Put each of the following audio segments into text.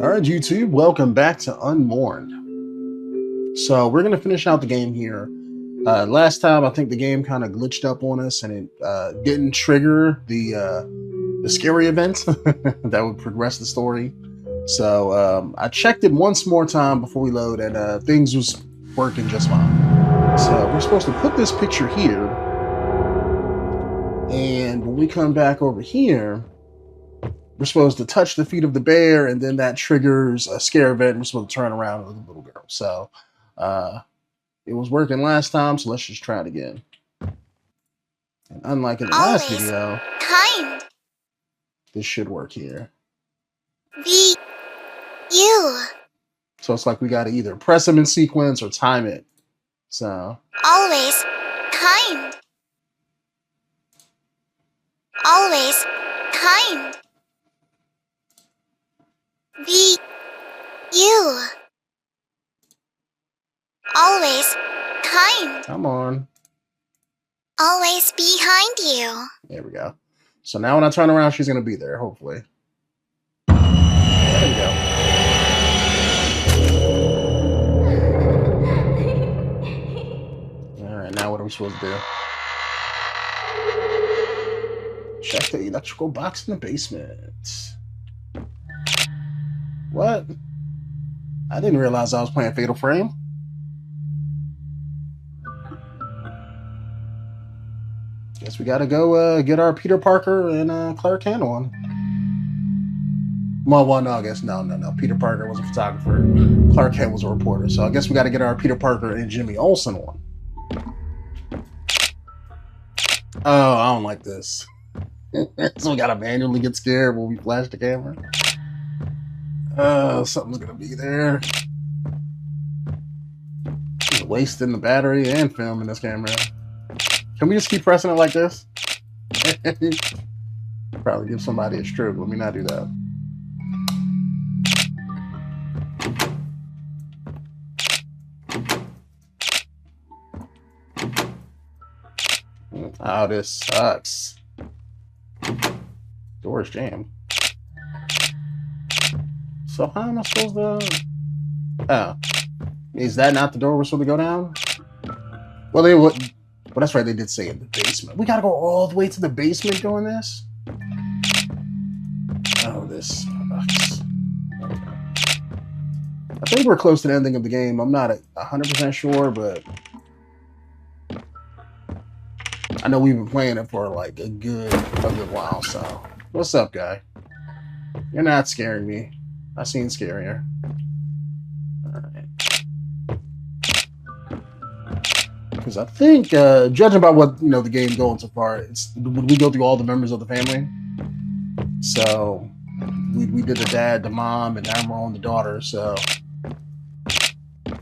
Alright YouTube, welcome back to Unmourned. So we're going to finish out the game here. Last time I think the game kind of glitched up on us and it didn't trigger the scary event that would progress the story. So I checked it once more time before we load and things was working just fine. So we're supposed to put this picture here, and when we come back over here, we're supposed to touch the feet of the bear, and then that triggers a scare event, and we're supposed to turn around with the little girl. So it was working last time, so let's just try it again. And unlike in the last video, this should work here. So it's like we got to either press them in sequence or time it. So always kind. Always kind. Be you. Always kind. Come on. Always behind you. There we go. So now when I turn around, she's going to be there, hopefully. There we go. Alright, now what are we supposed to do? Check the electrical box in the basement. What? I didn't realize I was playing Fatal Frame. Guess we gotta go get our Peter Parker and Clark Kent on. Well, no, I guess no. Peter Parker was a photographer. Clark Kent was a reporter. So I guess we gotta get our Peter Parker and Jimmy Olsen on. Oh, I don't like this. So we gotta manually get scared when we flash the camera. Something's gonna be there. Just wasting the battery and film in this camera. Can we just keep pressing it like this? Probably give somebody a stroke. Let me not do that. Oh, this sucks. Door's jammed. So how am I supposed to... Oh. Is that not the door we're supposed to go down? Well, they would... Well, that's right, they did say in the basement. We gotta go all the way to the basement doing this? Oh, this sucks. I think we're close to the ending of the game. I'm not 100% sure, but... I know we've been playing it for like a good while, so... What's up, guy? You're not scaring me. I've seen scarier. Alright. Because I think, judging by what, the game going so far, we go through all the members of the family. So, we did the dad, the mom, and now we're on the daughter, so...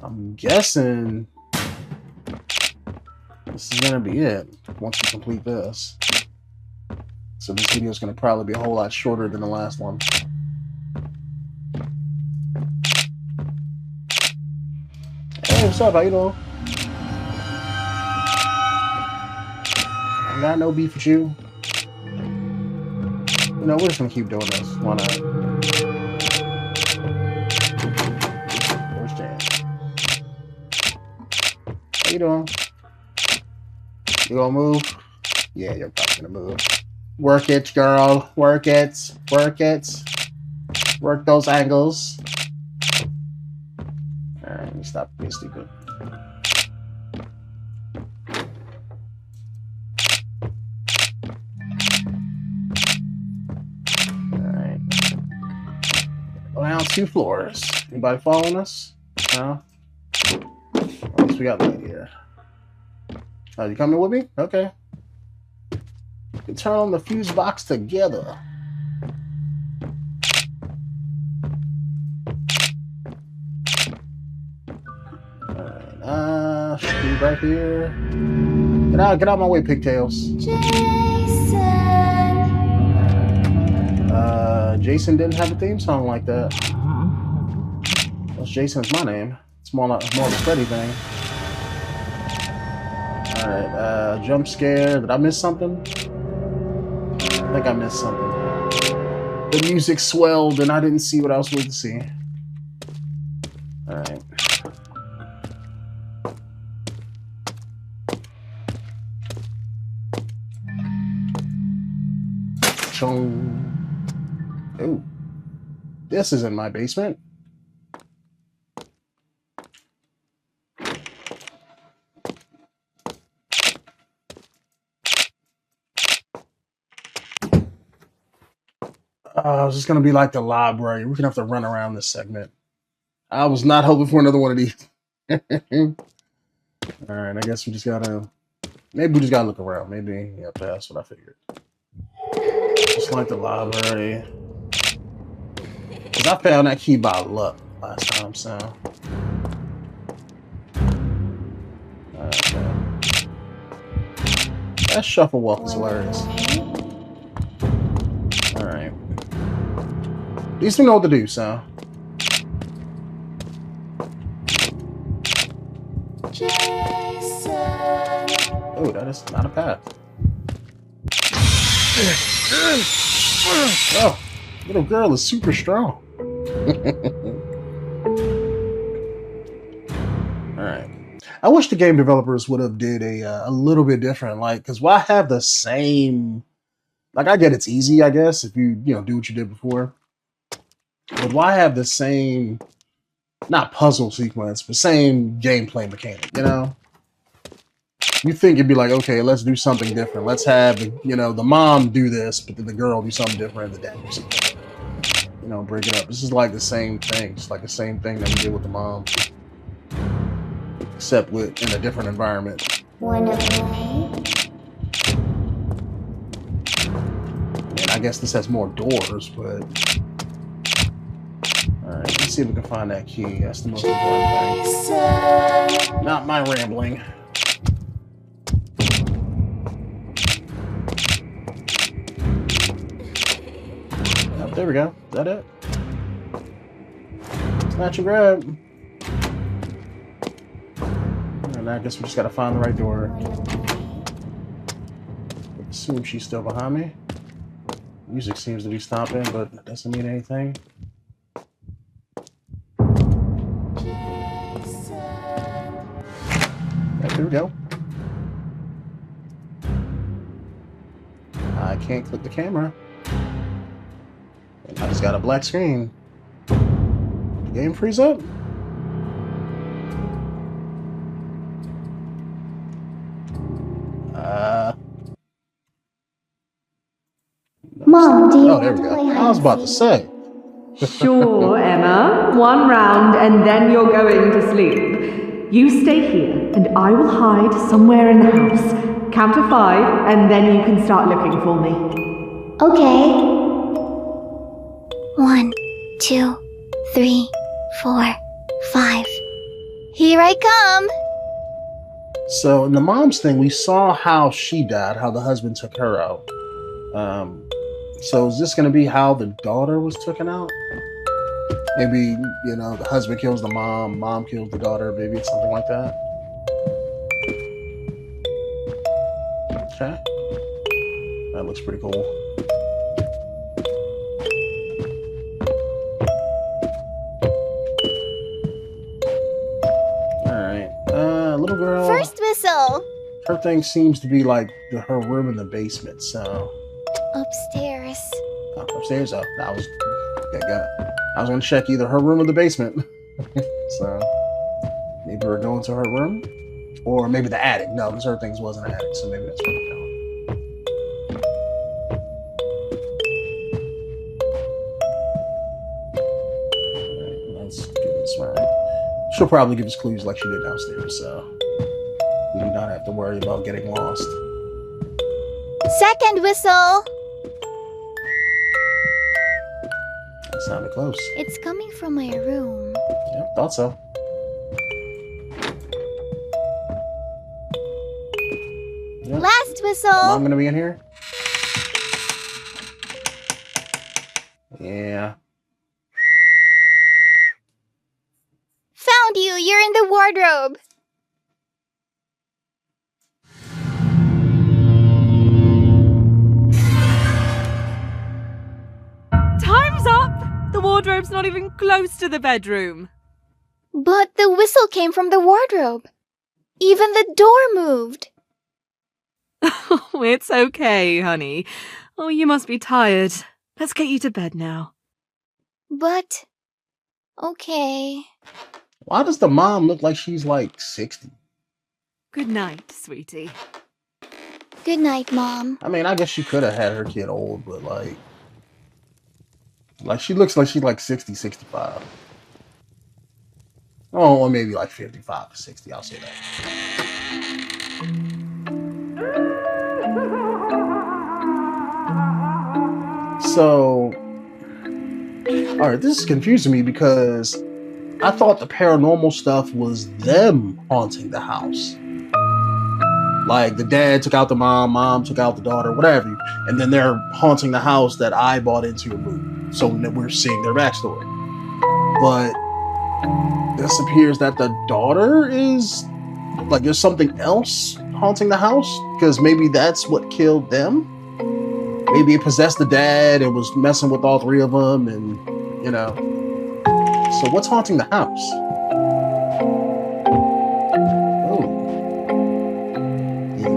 I'm guessing... this is gonna be it, once we complete this. So this video is gonna probably be a whole lot shorter than the last one. Hey, what's up? How you doing? I got no beef with you. We're just gonna keep doing this. Why not? Where's Jan? How you doing? You gonna move? Yeah, you're probably gonna move. Work it, girl. Work it. Work it. Work those angles. Alright, let me stop being stupid. Alright. Go down 2 floors. Anybody following us? No? What else we got right here? Oh, you coming with me? Okay. We can turn on the fuse box together. Alright, should be right here. Get out of my way, pigtails. Jason didn't have a theme song like that. Well, Jason's my name. It's more of a Freddy thing. Alright, jump scare. Did I miss something? I think I missed something. The music swelled and I didn't see what I was supposed to see. Alright. Oh, this is in my basement. It's just gonna be like the library. We're gonna have to run around this segment. I was not hoping for another one of these. All right, I guess we just gotta. Maybe we just gotta look around. Maybe yeah, that's what I figured. Just like the library. Because I found that key by luck last time, so. Okay. That shuffle walk is hilarious. Alright. At least we know what to do, so. Oh, that is not a path. Oh, little girl is super strong. Alright. I wish the game developers would have did a little bit different, like, because why have the same, like, I get it's easy, I guess, if you do what you did before, but why have the same, not puzzle sequence, but same gameplay mechanic, You think it'd be like, okay, let's do something different. Let's have, the mom do this, but then the girl do something different, and the dad do something different. Break it up. This is like the same thing. It's like the same thing that we did with the mom, except in a different environment. Wanna play? And I guess this has more doors, but all right. Let's see if we can find that key. That's the most important thing. Not my rambling. There we go. Is that it? Snatch and grab. And I guess we just gotta find the right door. Assume she's still behind me. Music seems to be stopping, but that doesn't mean anything. Yeah, there we go. I can't click the camera. I just got a black screen. The game freeze up? Mom, do you there we go. I was about to say. Sure, Emma. One round and then you're going to sleep. You stay here and I will hide somewhere in the house. Count to 5 and then you can start looking for me. Okay. 1, 2, 3, 4, 5. Here I come. So in the mom's thing, we saw how she died, how the husband took her out. So is this going to be how the daughter was taken out? Maybe, the husband kills the mom, mom kills the daughter, maybe it's something like that. Okay. That looks pretty cool. Little girl. First whistle. Her thing seems to be like her room in the basement, so. Upstairs. Oh, upstairs? Oh, I was going to check either her room or the basement. So, maybe we're going to her room? Or maybe the attic. No, because her things wasn't an attic, so maybe that's where we're going. Alright, let's do this right. She'll probably give us clues like she did downstairs, so we do not have to worry about getting lost. Second whistle. That sounded close. It's coming from my room. Yep, thought so. Yep. Last whistle. Mom gonna be in here? Yeah. Found you. You're in the wardrobe. The wardrobe's not even close to the bedroom. But the whistle came from the wardrobe. Even the door moved. Oh, it's okay, honey. Oh, you must be tired. Let's get you to bed now. But... okay. Why does the mom look like she's like 60? Good night, sweetie. Good night, Mom. I mean, I guess she could have had her kid old, but like she looks like she's like 60, 65. Oh, or maybe like 55 to 60, I'll say that. So, alright, this is confusing me because I thought the paranormal stuff was them haunting the house. Like, the dad took out the mom took out the daughter, whatever. And then they're haunting the house that I bought into a movie. So we're seeing their backstory. But this appears that the daughter is... like, there's something else haunting the house? Because maybe that's what killed them? Maybe it possessed the dad and was messing with all three of them and, you know. So what's haunting the house?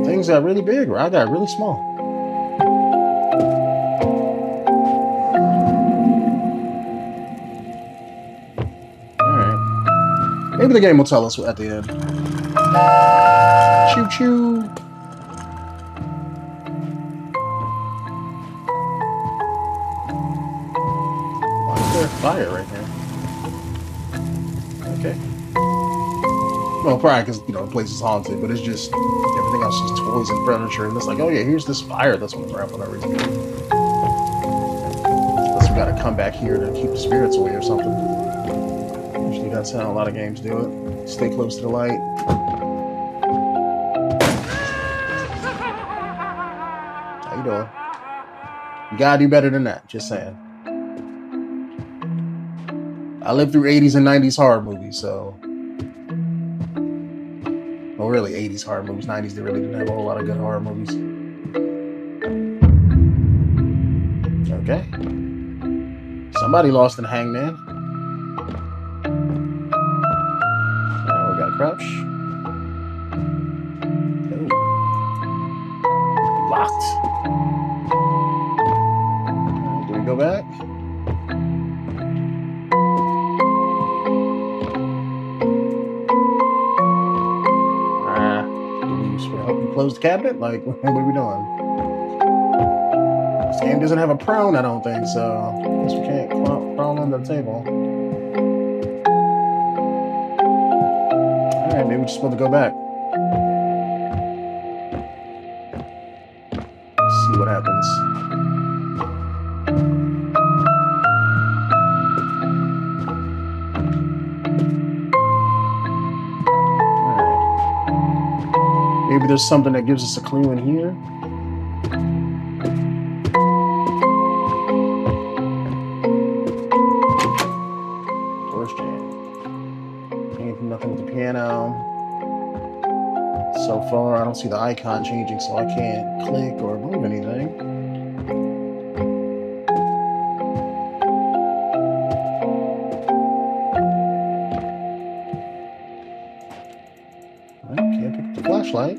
Things got really big, or I got really small. Alright. Maybe the game will tell us at the end. Choo choo. Why is there a fire right here? Okay. Well, probably because, you know, the place is haunted, but it's just everything else is toys and furniture, and it's like, oh yeah, here's this fire that's on the ground for no reason. Unless we gotta come back here to keep the spirits away or something. Usually that's how a lot of games do it. Stay close to the light. How you doing? You gotta do better than that, just saying. I lived through 80s and 90s horror movies, so... well, really, 80s horror movies. 90s, they really didn't have a whole lot of good horror movies. Okay. Somebody lost in Hangman. Now we got Crouch. Oh. Locked. Do we go back? Help you close the cabinet? Like, what are we doing? This game doesn't have a prone, I don't think, so I guess we can't crawl under the table. Alright, maybe we're just supposed to go back. Let's see what happens. Maybe there's something that gives us a clue in here. Doors jam. Nothing with the piano. So far, I don't see the icon changing, so I can't click or move anything. Flashlight.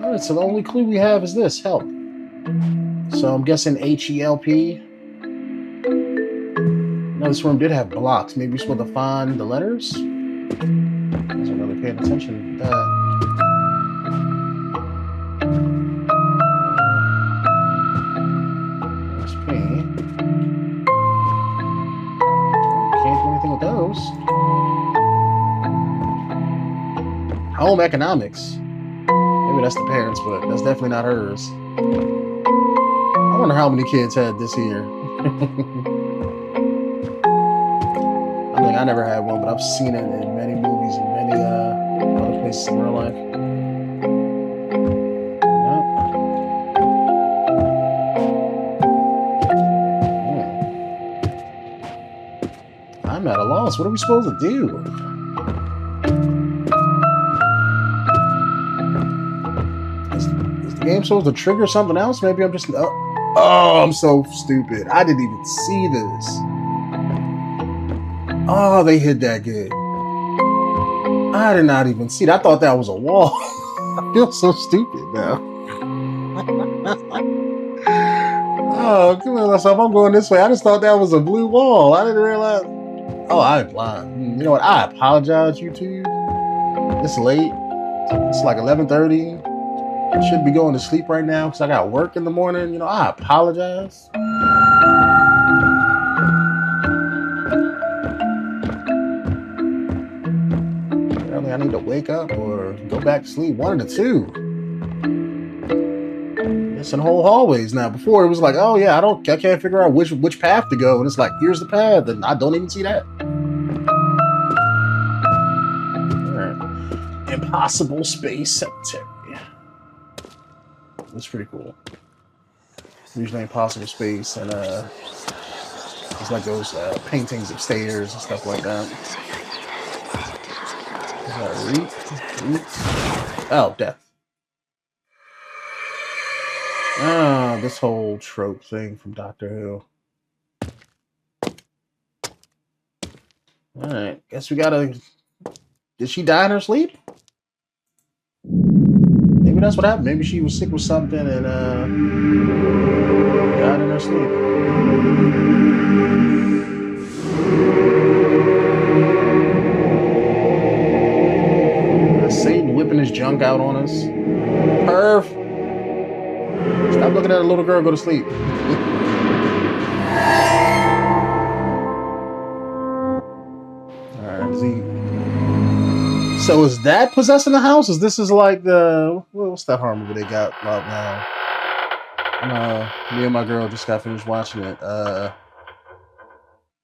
Alright, so the only clue we have is this, help. So I'm guessing H-E-L-P. No, this room did have blocks. Maybe we're supposed to find the letters? Wasn't really paying attention to that. There's P. Can't do anything with those. Home economics. Maybe that's the parents, but that's definitely not hers. I wonder how many kids had this here. I mean, I never had one, but I've seen it in many movies and many other places in real life. Yep. I'm at a loss. What are we supposed to do? Is the game supposed to trigger something else? Maybe I'm just... oh. Oh, I'm so stupid. I didn't even see this. Oh, they hid that good. I did not even see that. I thought that was a wall. I feel so stupid now. Oh, come on, myself. I'm going this way. I just thought that was a blue wall. I didn't realize. Oh, I'm blind. You know what? I apologize, YouTube. It's late. It's like 11:30. I should be going to sleep right now because I got work in the morning. You know, I apologize. Apparently, I need to wake up or go back to sleep. One of the two. Missing whole hallways now. Before it was like, oh yeah, I can't figure out which path to go, and it's like, here's the path, and I don't even see that. All right, Impossible Space Cemetery. That's pretty cool. Usually Impossible Space, and it's like those paintings of stairs and stuff like that. Oh, death. Ah, this whole trope thing from Doctor Who. Alright, guess we gotta... Did she die in her sleep? Maybe that's what happened. Maybe she was sick with something and died in her sleep. Satan whipping his junk out on us. Perv! Stop looking at a little girl go to sleep. Alright, is he... So is that possessing the house? Is like the... What's that horror movie they got out now? And, me and my girl just got finished watching it.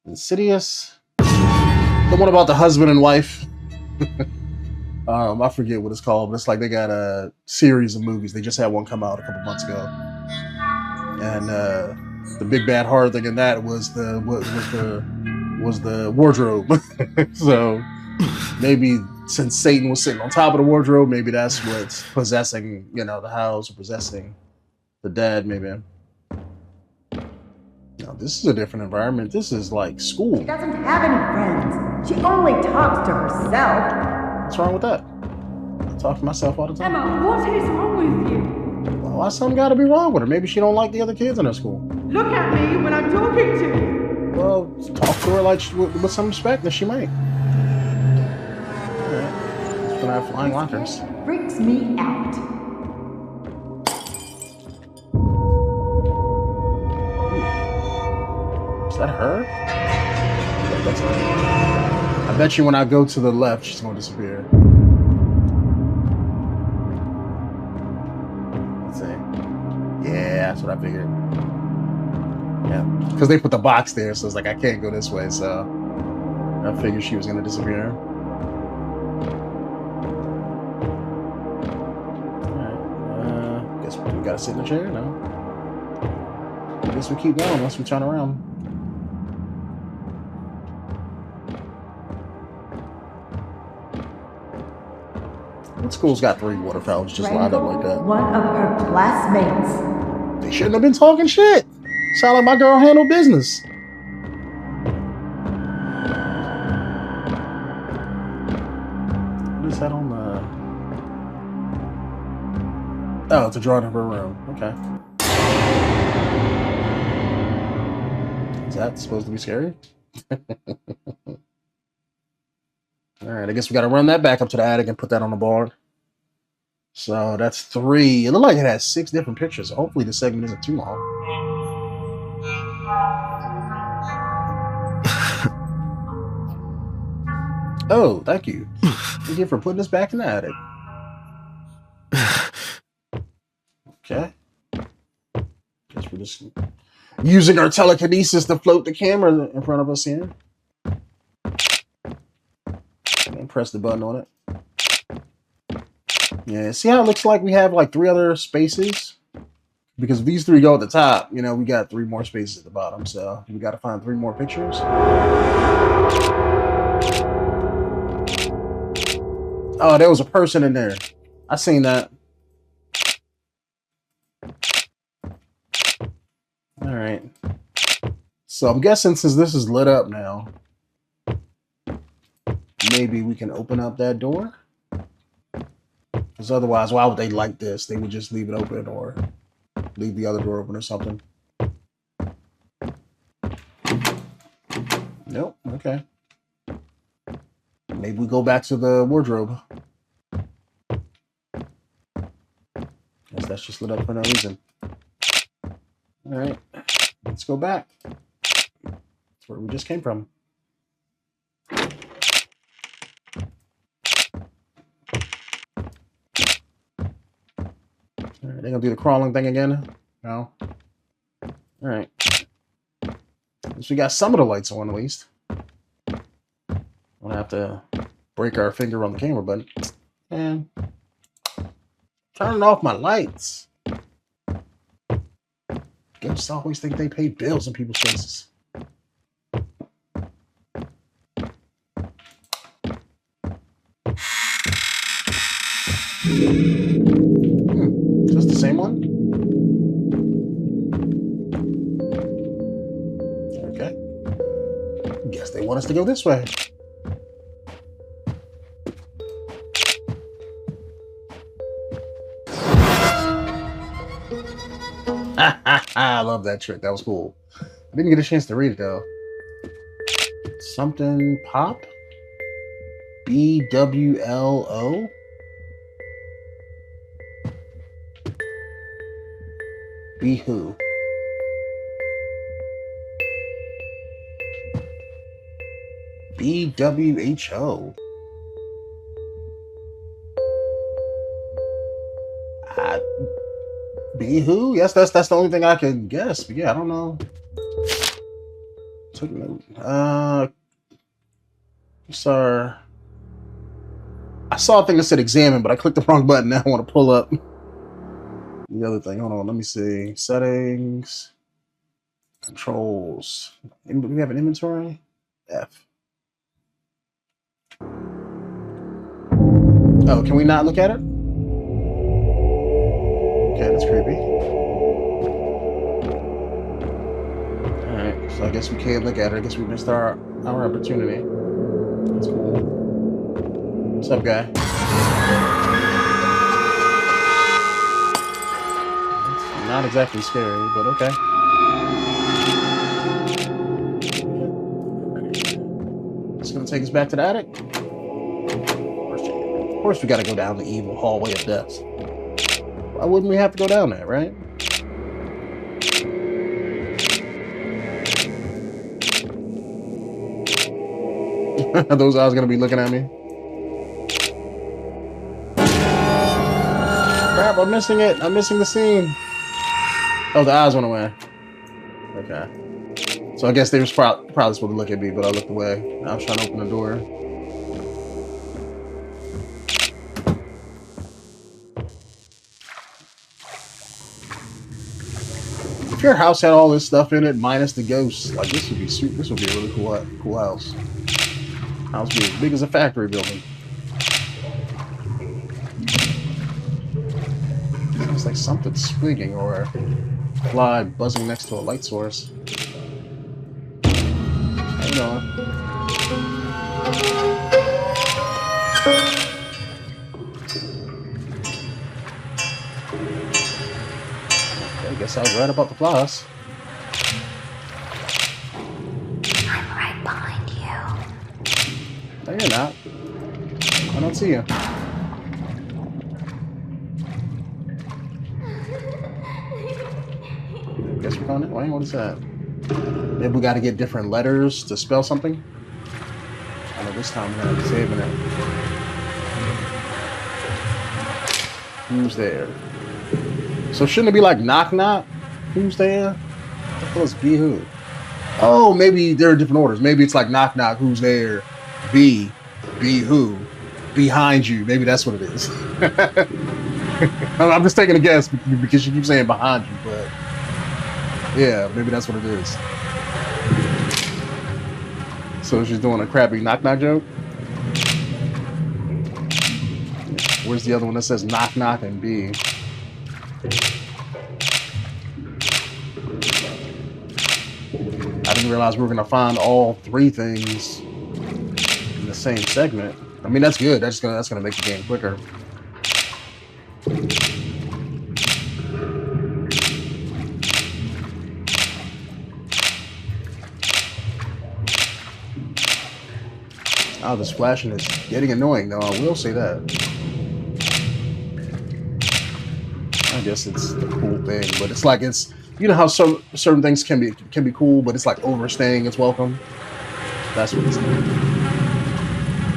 Insidious? The one about the husband and wife. I forget what it's called, but it's like they got a series of movies. They just had one come out a couple months ago. And the big bad horror thing in that was the wardrobe. So maybe since Satan was sitting on top of the wardrobe, maybe that's what's possessing, you know, the house, or possessing the dad, maybe. Now, this is a different environment. This is like school. She doesn't have any friends. She only talks to herself. What's wrong with that? I talk to myself all the time. Emma, what is wrong with you? Well, why something got to be wrong with her? Maybe she don't like the other kids in her school. Look at me when I'm talking to you. Well, talk to her like with some respect that she might. Alright. She's gonna have flying lockers. Freaks me out. Is that her? Yeah, that's her. I bet you when I go to the left, she's gonna disappear. Let's see. Yeah, that's what I figured. Yeah, because they put the box there, so it's like I can't go this way, so I figured she was gonna disappear. Alright, guess we gotta sit in the chair now. I guess we keep going once we turn around. What school's got 3 water fountains just lined up like that? One of her classmates. They shouldn't have been talking shit. Sound like my girl handled business. What is that on the... Oh, it's a drawing of her room. Okay. Is that supposed to be scary? Alright, I guess we gotta run that back up to the attic and put that on the board. So that's 3. It looked like it has 6 different pictures. So hopefully the segment isn't too long. Oh, thank you. Thank you for putting us back in the attic. Okay. Guess we're just using our telekinesis to float the camera in front of us here. And press the button on it. Yeah, see how it looks like we have like 3 other spaces? Because if these 3 go at the top, you know, we got 3 more spaces at the bottom. So we got to find 3 more pictures. Oh, there was a person in there. I seen that. right. So I'm guessing since this is lit up now, maybe we can open up that door. Because otherwise, why would they like this? They would just leave it open or leave the other door open or something. Nope. Okay. Maybe we go back to the wardrobe. Guess that's just lit up for no reason. All right. Let's go back. That's where we just came from. All right, they're gonna do the crawling thing again? No. All right. At least we got some of the lights on at least. We'll have to break our finger on the camera button. And turning off my lights. Ghosts always think they pay bills in people's faces. Is this the same one? Okay. Guess they want us to go this way. I love that trick. That was cool. I didn't get a chance to read it though. Something pop? BWLO? Be who? BWHO? Be who? Yes, that's the only thing I can guess. But yeah, I don't know. Took note. Sorry. I saw a thing that said examine, but I clicked the wrong button. Now I want to pull up the other thing. Hold on, let me see. Settings, controls. Do we have an inventory? F. Oh, can we not look at it? Okay, that's creepy. Alright, so I guess we can't look at it. I guess we missed our opportunity. That's cool. What's up, guy? It's not exactly scary, but okay. It's gonna take us back to the attic. Of course we gotta go down the evil hallway of death. Why wouldn't we have to go down there, right? Are those eyes gonna be looking at me? Crap, I'm missing it. I'm missing the scene. Oh, the eyes went away. Okay. So I guess they were probably supposed to look at me, but I looked away. I was trying to open the door. If your house had all this stuff in it, minus the ghosts, like this would be super. This would be a really cool house. House would be as big as a factory building. Sounds like something squeaking or a fly buzzing next to a light source. Hold on. I guess I was right about the flies. I'm right behind you. No, you're not. I don't see you. Guess we're going that way. What is that? Maybe we got to get different letters to spell something. I know this time we're going to be saving it. Who's there? So shouldn't it be like knock knock? Who's there? What was be who? Oh, maybe there are different orders. Maybe it's like knock knock, who's there? Be who? Behind you. Maybe that's what it is. I'm just taking a guess because you keep saying behind you, but yeah, maybe that's what it is. So she's doing a crappy knock knock joke. Where's the other one that says knock knock and be? didn't realize we were gonna find all 3 things in the same segment. I mean, that's good. That's gonna make the game quicker. Oh, the splashing is getting annoying, though. I will say that. I guess it's the cool thing, but it's like you know how certain things can be cool, but it's like overstaying its welcome. That's what it's like.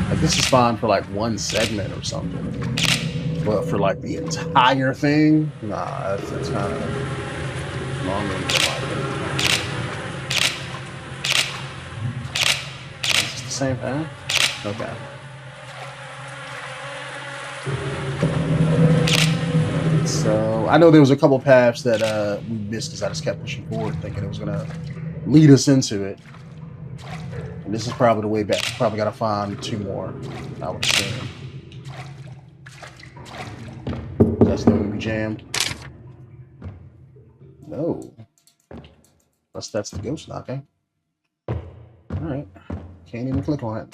Like this is fine for like 1 segment or something, but for like the entire thing, nah, that's kind of longer than Is this the same path? Okay. So I know there was a couple paths that we missed because I just kept pushing forward, thinking it was gonna lead us into it. And this is probably the way back. Probably gotta find 2 more, I would assume. That's still gonna be jammed. No. Unless that's the ghost knocking. Alright. Can't even click on it.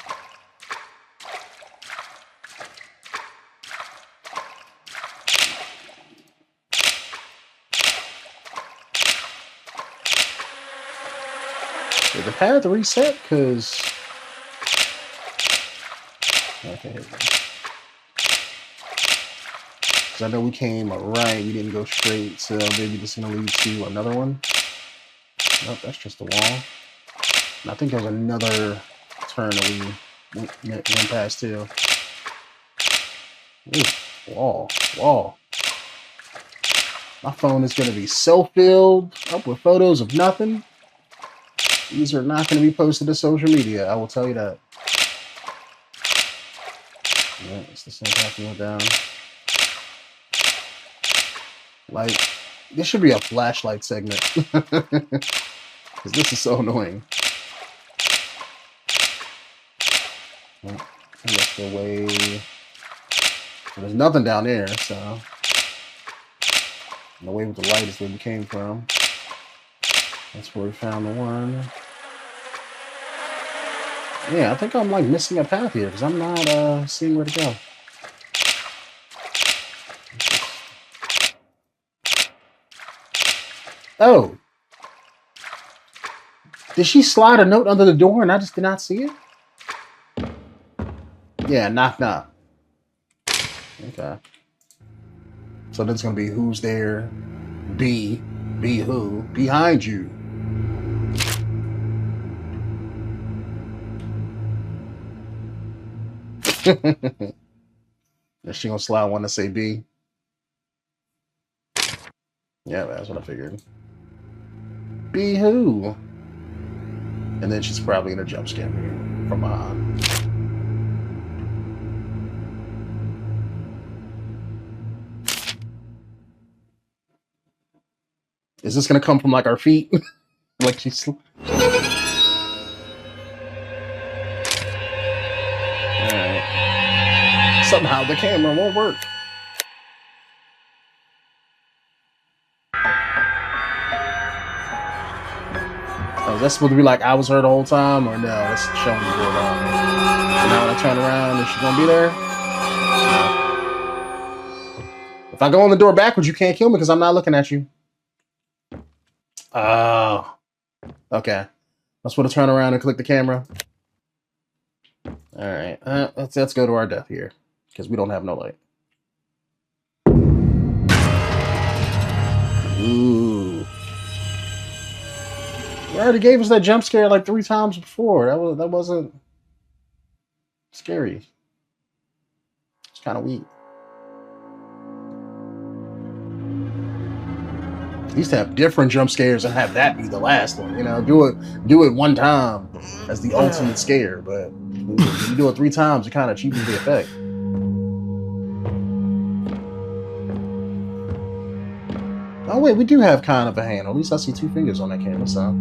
Did the path reset? Because... Okay, here we go. Because I know we came right, we didn't go straight, so maybe this is going to lead to another one. Nope, that's just a wall. And I think there was another turn that we went past too. Ooh, wall. My phone is going to be so-filled up with photos of nothing. These are not going to be posted to social media, I will tell you that. Yeah, it's the same path we went down. Like, this should be a flashlight segment. Because this is so annoying. Well, I guess the way... There's nothing down there, so... And the way with the light is where we came from. That's where we found the one. Yeah, I think I'm like missing a path here because I'm not seeing where to go. Oh. Did she slide a note under the door and I just did not see it? Yeah, knock knock. Okay. So that's gonna be who's there? Be who? Behind you. Is she gonna slide one to say B? Yeah, that's what I figured. Be who? And then she's probably gonna jump scare me from behind. Is this gonna come from like our feet? Like she's... Somehow the camera won't work. Oh, is that supposed to be like I was her the whole time? Or no, that's showing the door down there. So now when I turn around, is she gonna be there? No. If I go on the door backwards, you can't kill me because I'm not looking at you. Oh. Okay. Let's put a turn around and click the camera. Alright. Let's go to our death here. Because we don't have no light. Ooh. You already gave us that jump scare like 3 times before. That wasn't scary. It's kind of weak. At least have different jump scares and have that be the last one. You know, do it 1 time as the ultimate scare. But if you do it 3 times, it kind of cheapens the effect. Oh wait, we do have kind of a hand. At least I see 2 fingers on that camera, so I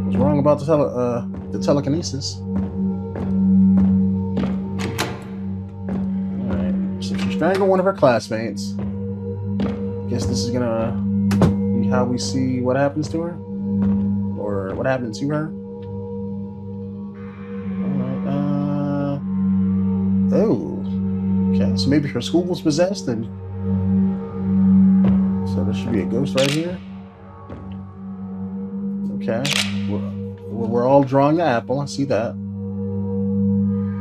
was wrong about the telekinesis. Alright, so she strangled one of her classmates. Guess this is gonna be how we see what happens to her? Or what what happened to her. Alright, oh. Okay, so maybe her school was possessed, and so there should be a ghost right here. Okay. We're all drawing the apple. I see that.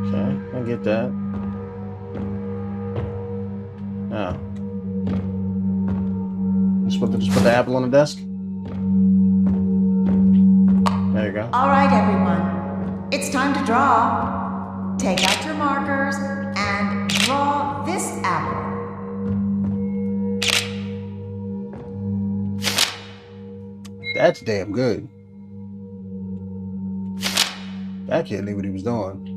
Okay, I get that. Oh. Just put the apple on the desk. There you go. All right, everyone. It's time to draw. Take out your markers and draw this apple. That's damn good. That kid knew what he was doing.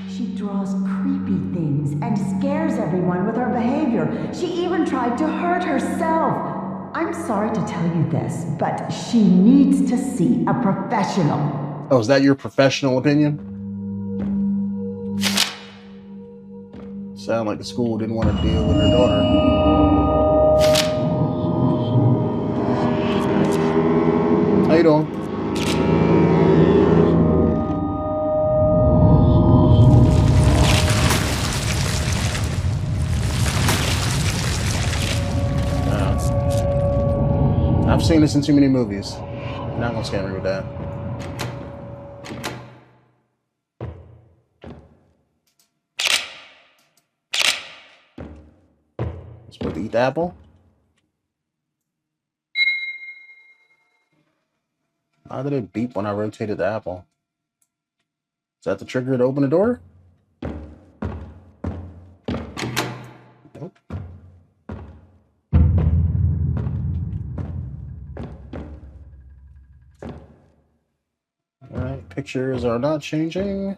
She draws creepy things and scares everyone with her behavior. She even tried to hurt herself. I'm sorry to tell you this, but she needs to see a professional. Oh, is that your professional opinion? Sound like the school didn't want to deal with her daughter. How you doing? I've seen this in too many movies. Not gonna scare me with that. Supposed to eat the apple? Why did it beep when I rotated the apple? Is that the trigger to open the door? Nope. Alright, pictures are not changing.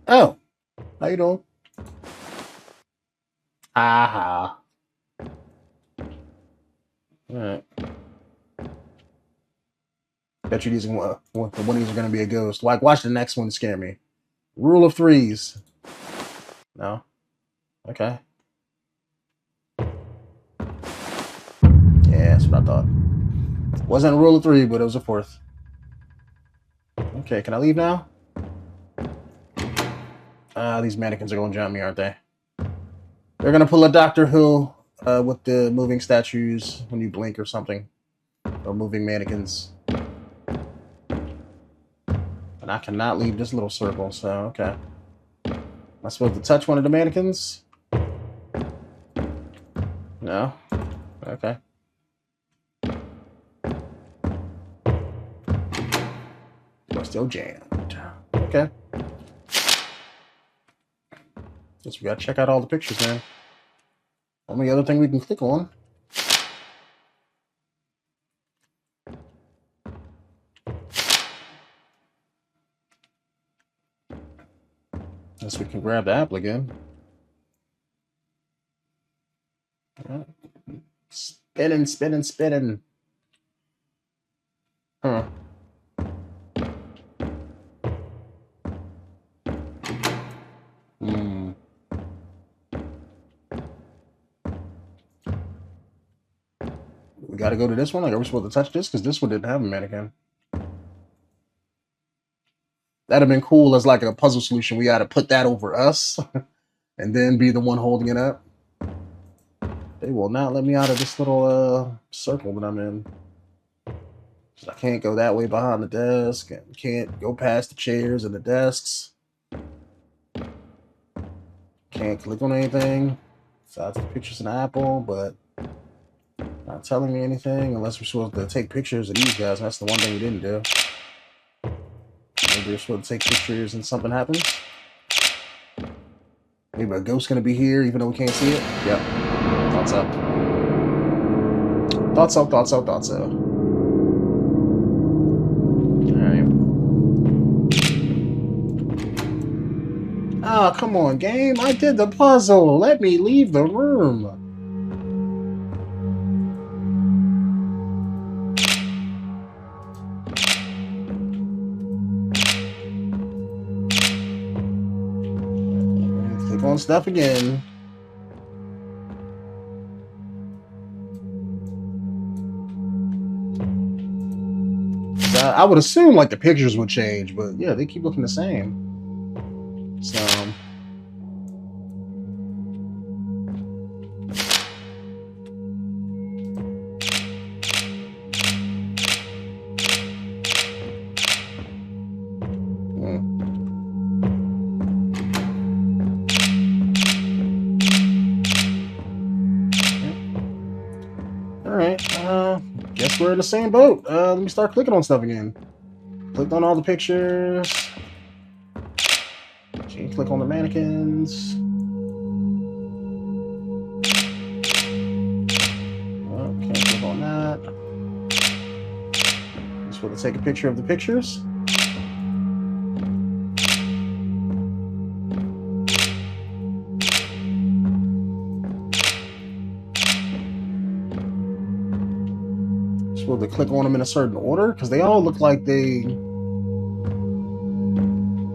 Oh! How you doing? Aha. Alright. Bet you these one of these are gonna be a ghost. Like, watch the next one scare me. Rule of threes. No? Okay. Yeah, that's what I thought. Wasn't a rule of three, but it was a fourth. Okay, can I leave now? These mannequins are gonna jump me, aren't they? They're gonna pull a Doctor Who with the moving statues when you blink or something. Or moving mannequins. And I cannot leave this little circle, so okay. Am I supposed to touch one of the mannequins? No? Okay. We're still jammed. Okay. Guess we gotta check out all the pictures, man. Only other thing we can click on. Guess we can grab the apple again. Right. Spinning, spinning, spinning. Huh. We gotta go to this one? Like, are we supposed to touch this? Because this one didn't have a mannequin. That'd have been cool as like a puzzle solution. We gotta put that over us and then be the one holding it up. They will not let me out of this little circle that I'm in. So I can't go that way behind the desk and can't go past the chairs and the desks. Can't click on anything besides the pictures in the apple, but not telling me anything unless we're supposed to take pictures of these guys. That's the one thing we didn't do. Maybe we're supposed to take pictures and something happens. Maybe a ghost's gonna be here even though we can't see it. Yep. Thought so. Thought so, thought so, thought so. Alright. Ah, oh, come on, game. I did the puzzle. Let me leave the room. Click on stuff again. I would assume like the pictures would change, but yeah, they keep looking the same. So guess we're in the same boat. Let me start clicking on stuff again. Clicked on all the pictures. Okay, click on the mannequins. Okay, click on that. Just want to take a picture of the pictures. To click on them in a certain order because they all look like they,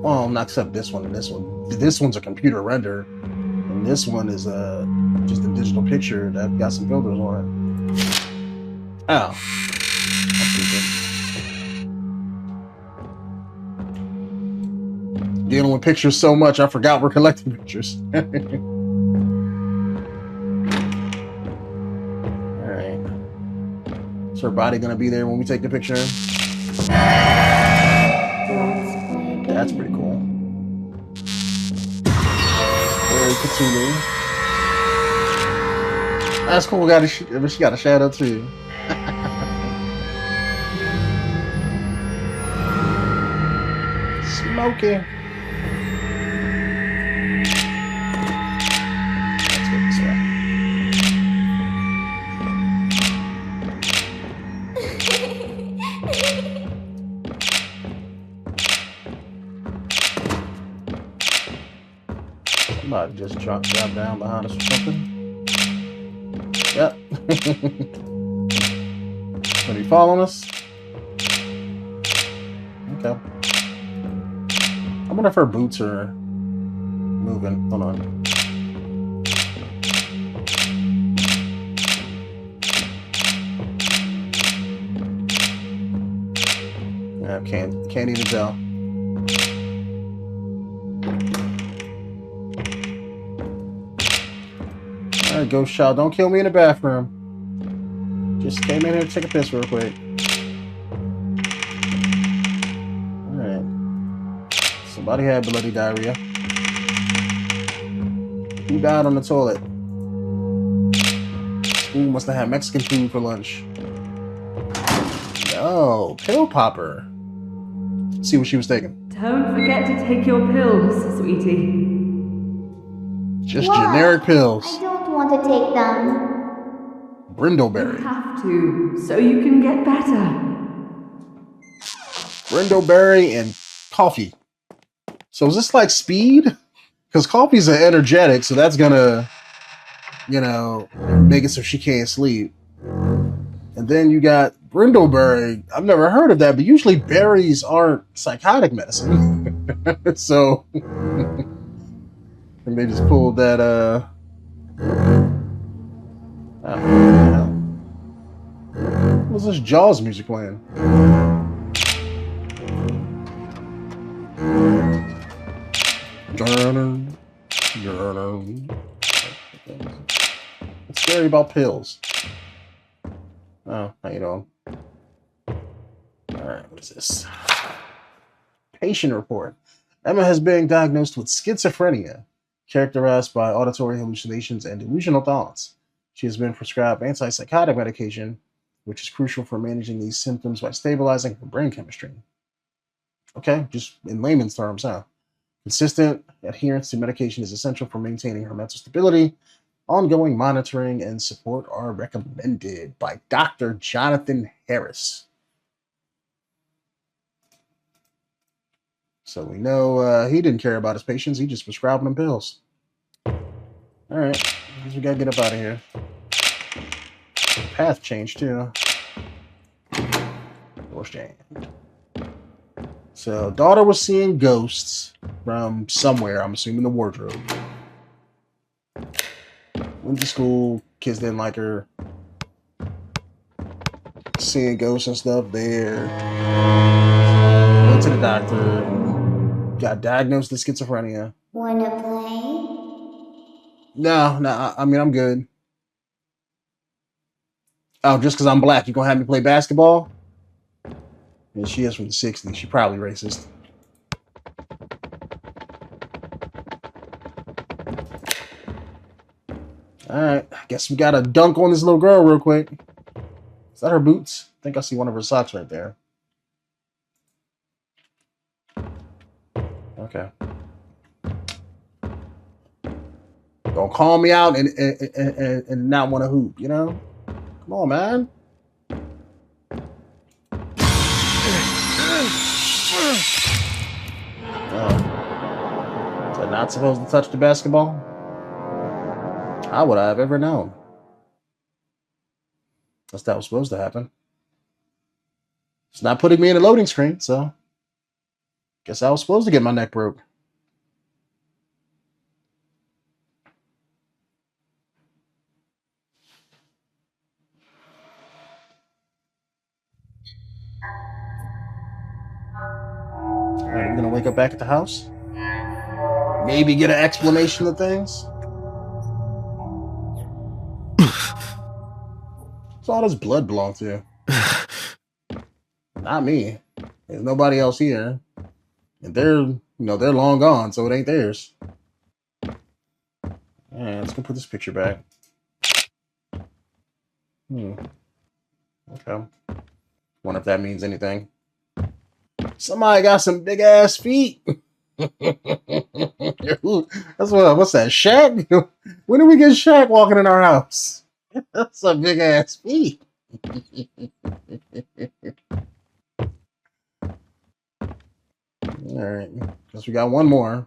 well, not except this one and this one. This one's a computer render, and this one is just a digital picture that got some filters on it. Oh, dealing with pictures so much, I forgot we're collecting pictures. Is her body gonna be there when we take the picture? That's pretty cool. Very Cthulhu. That's cool. She got a shadow too. Smoky. Somebody just drop down behind us or something. Yep. Are you following us? Okay. I wonder if her boots are moving. Hold on. Yeah, can't even tell. Alright, Ghost Child, don't kill me in the bathroom. Just came in here to take a piss real quick. Alright. Somebody had bloody diarrhea. Who died on the toilet? School must have had Mexican food for lunch. Oh, pill popper. Let's see what she was taking. Don't forget to take your pills, sweetie. Just generic pills. I don't want to take them. Brindleberry. You have to, so you can get better. Brindleberry and coffee. So is this like speed? Because coffee's an energetic, so that's gonna, you know, make it so she can't sleep. And then you got Brindleberry. I've never heard of that, but usually berries aren't psychotic medicine. So and they just pulled that what's this Jaws music playing? What's scary about pills? Oh, how you doing? Alright, what is this? Patient report. Emma has been diagnosed with schizophrenia, characterized by auditory hallucinations and delusional thoughts. She has been prescribed antipsychotic medication, which is crucial for managing these symptoms by stabilizing her brain chemistry. Okay, just in layman's terms, huh? Consistent adherence to medication is essential for maintaining her mental stability. Ongoing monitoring and support are recommended by Dr. Jonathan Harris. So we know he didn't care about his patients. He just prescribed them pills. All right, I guess we gotta get up out of here. The path changed too. Door's jammed. So daughter was seeing ghosts from somewhere. I'm assuming the wardrobe. Went to school. Kids didn't like her. seeing ghosts and stuff there. Went to the doctor. Got diagnosed with schizophrenia. Wanna play? No, I mean, I'm good. Oh, just because I'm black, you gonna have me play basketball? And she is from the 60s. She probably racist. Alright, I guess we gotta dunk on this little girl real quick. Is that her boots? I think I see one of her socks right there. Okay. Don't call me out and not want to hoop, you know? Come on, man. Was I not supposed to touch the basketball? How would I have ever known? Guess that was supposed to happen. It's not putting me in a loading screen, so guess I was supposed to get my neck broke. Alright, we're gonna wake up back at the house. Maybe get an explanation of things. What's all this blood belong to? Not me. There's nobody else here. And they're long gone, so it ain't theirs. Alright, let's go put this picture back. Okay. Wonder if that means anything. Somebody got some big ass feet. What's that, Shaq? When did we get Shaq walking in our house? That's some big ass feet. Alright, guess we got one more.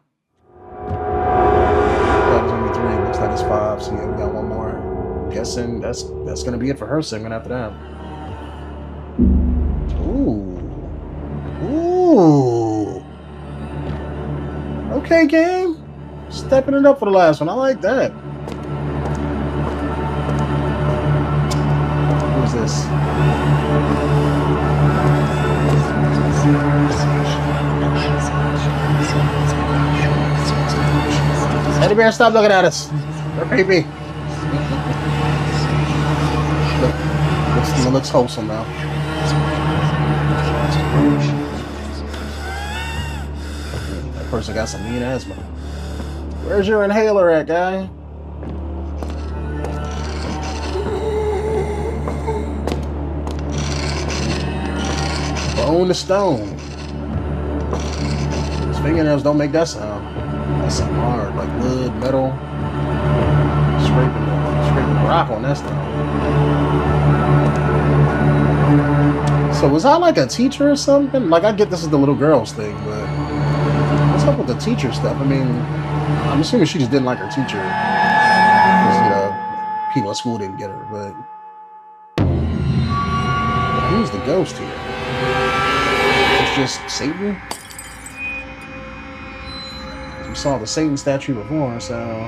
That was only 3. Looks like it's 5, so yeah, we got one more. Guessing that's gonna be it for her segment after that. Ooh. Okay, game. Stepping it up for the last one. I like that. Who's this? Teddy bear, stop looking at us. They're creepy. Looks wholesome now. That person got some mean asthma. Where's your inhaler at, guy? Bone to stone. His fingernails don't make that sound. That's something hard, like wood, metal. Scraping rock on that stuff. So was I like a teacher or something? Like, I get this is the little girls thing, but what's up with the teacher stuff? I mean, I'm assuming she just didn't like her teacher. Because, people at school didn't get her, but who's the ghost here? It's just Satan? We saw the Satan statue before, so...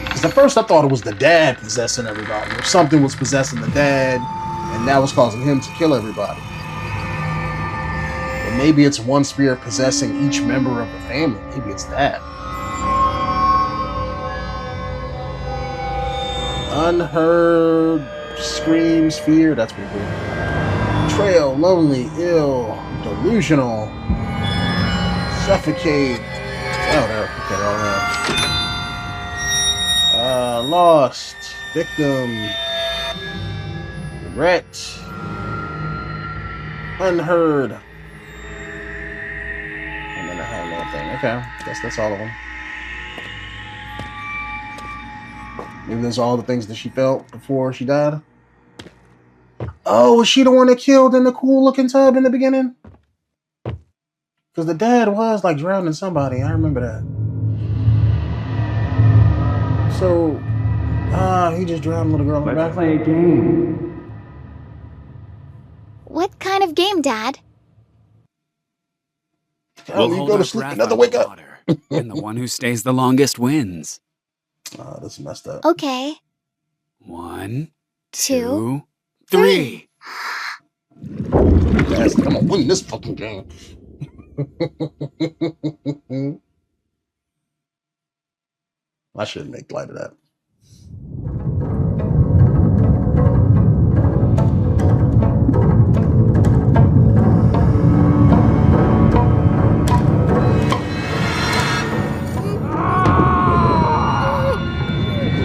Because at first I thought it was the dad possessing everybody, or something was possessing the dad, and that was causing him to kill everybody. But maybe it's one spirit possessing each member of the family. Maybe it's that. Unheard screams, fear. That's pretty cool. Betrayal, lonely, ill, delusional, suffocate. Oh, no. Okay, all right. Lost, victim, regret, unheard, and then I have another thing. Okay, guess that's all of them. Maybe those are all the things that she felt before she died. Oh, was she the one that killed in the cool-looking tub in the beginning? Because the dad was like drowning somebody. I remember that. So, he just drowned a little girl in the back. Let's play a game. What kind of game, Dad? Oh, you go to sleep, another wake up. And the one who stays the longest wins. Oh, this is messed up. Okay. 1, 2, 2, 3. Fantastic. I'm gonna win this fucking game. I shouldn't make light of that.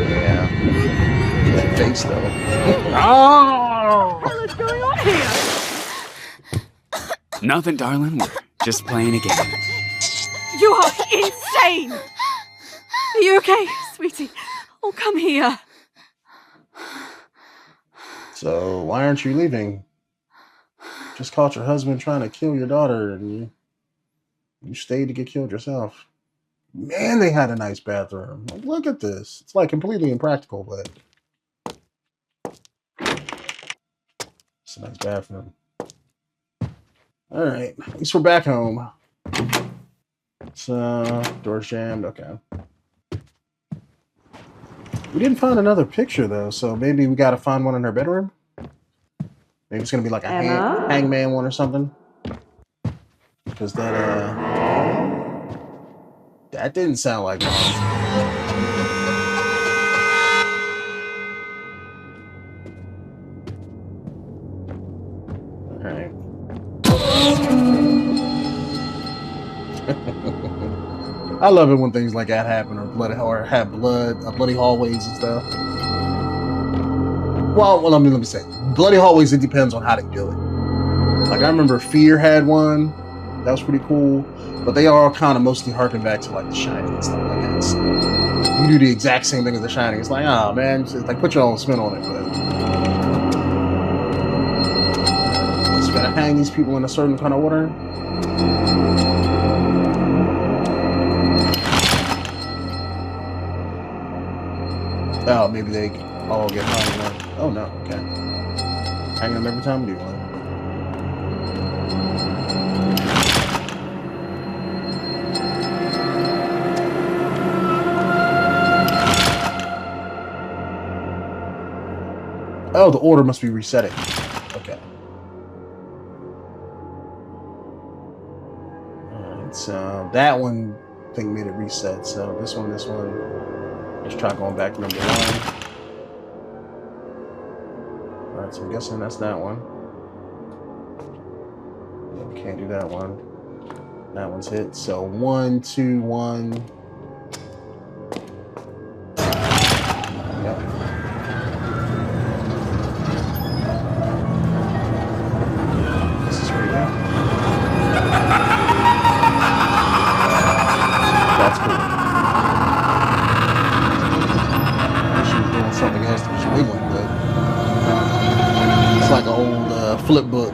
Yeah. That face though. Oh! What is going on here? Nothing, darling. We're just playing a game. You are insane! Are you okay, sweetie? Oh, come here. So why aren't you leaving? Just caught your husband trying to kill your daughter, and you stayed to get killed yourself. Man, they had a nice bathroom. Like, look at this. It's like completely impractical, but it's a nice bathroom. All right, at least we're back home. So door's jammed. Okay. We didn't find another picture though, so maybe we got to find one in her bedroom. Maybe it's gonna be like a hangman one or something. Because that didn't sound like mom. All right. I love it when things like that happen, or have bloody hallways and stuff. Well, let me say, bloody hallways. It depends on how they do it. Like I remember Fear had one that was pretty cool, but they all kind of mostly harken back to like The Shining and stuff like that. So you do the exact same thing as The Shining. It's like, oh man, it's like put your own spin on it. But you gotta hang these people in a certain kind of order. Oh, maybe they all get hung. Oh no, okay. Hang them every time we do one. Oh, the order must be resetting. Okay. Alright, so that one thing made it reset. So this one. Let's try going back to number 1. Alright, so I'm guessing that's that one. Yeah, we can't do that one. That one's hit. So 1, 2, 1. Yep. This is pretty good. That's cool. Something else that's wiggling, but it's like an old flip book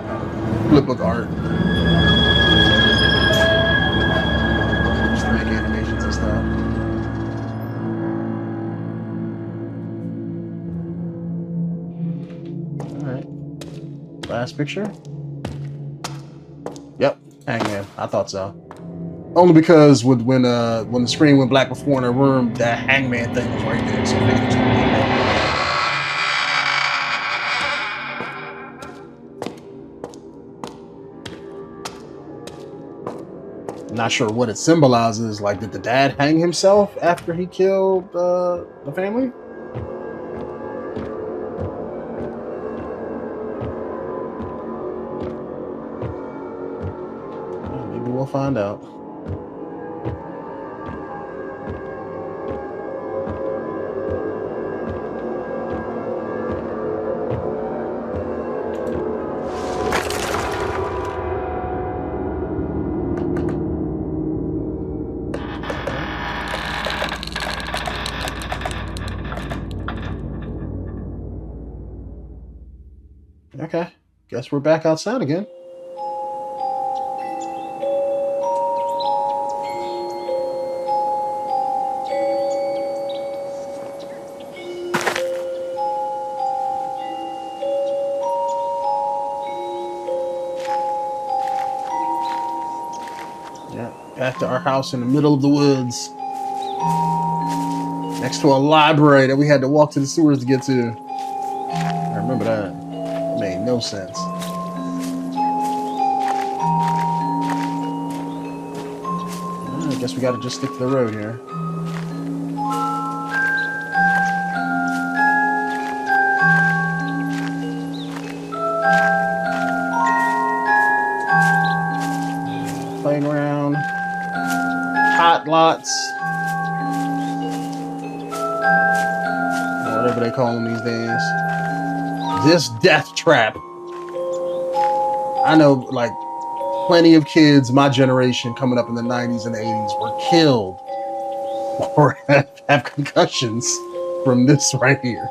art. Just to make animations and stuff. All right, last picture. Yep, Hangman. I thought so. Only because when the screen went black before in her room, that Hangman thing was right there. So I figured it was gonna be there. Not sure what it symbolizes. Like, did the dad hang himself after he killed the family? Well, maybe we'll find out. Okay, guess we're back outside again. Yeah, back to our house in the middle of the woods. Next to a library that we had to walk to the sewers to get to. I remember that. Made no sense. Guess we gotta just stick to the road here. Playground. Hot lots. Whatever they call them these days. This death trap. I know, like, plenty of kids, my generation, coming up in the 90s and the 80s, were killed or have concussions from this right here.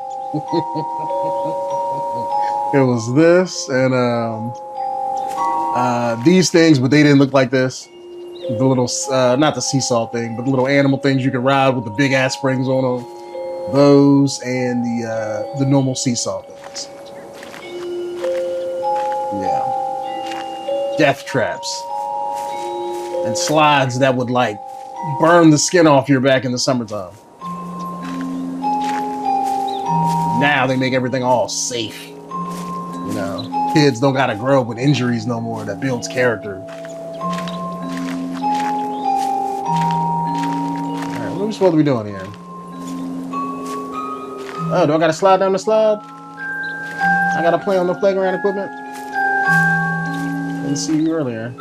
It was this and these things, but they didn't look like this. The little, not the seesaw thing, but the little animal things you can ride with the big ass springs on them. Those and the normal seesaw things. Yeah. Death traps. And slides that would like burn the skin off your back in the summertime. Now they make everything all safe. You know, kids don't gotta grow up with injuries no more. That builds character. Alright, what are we supposed to be doing here? Oh, do I gotta slide down the slide? I gotta play on the playground equipment? Didn't see you earlier.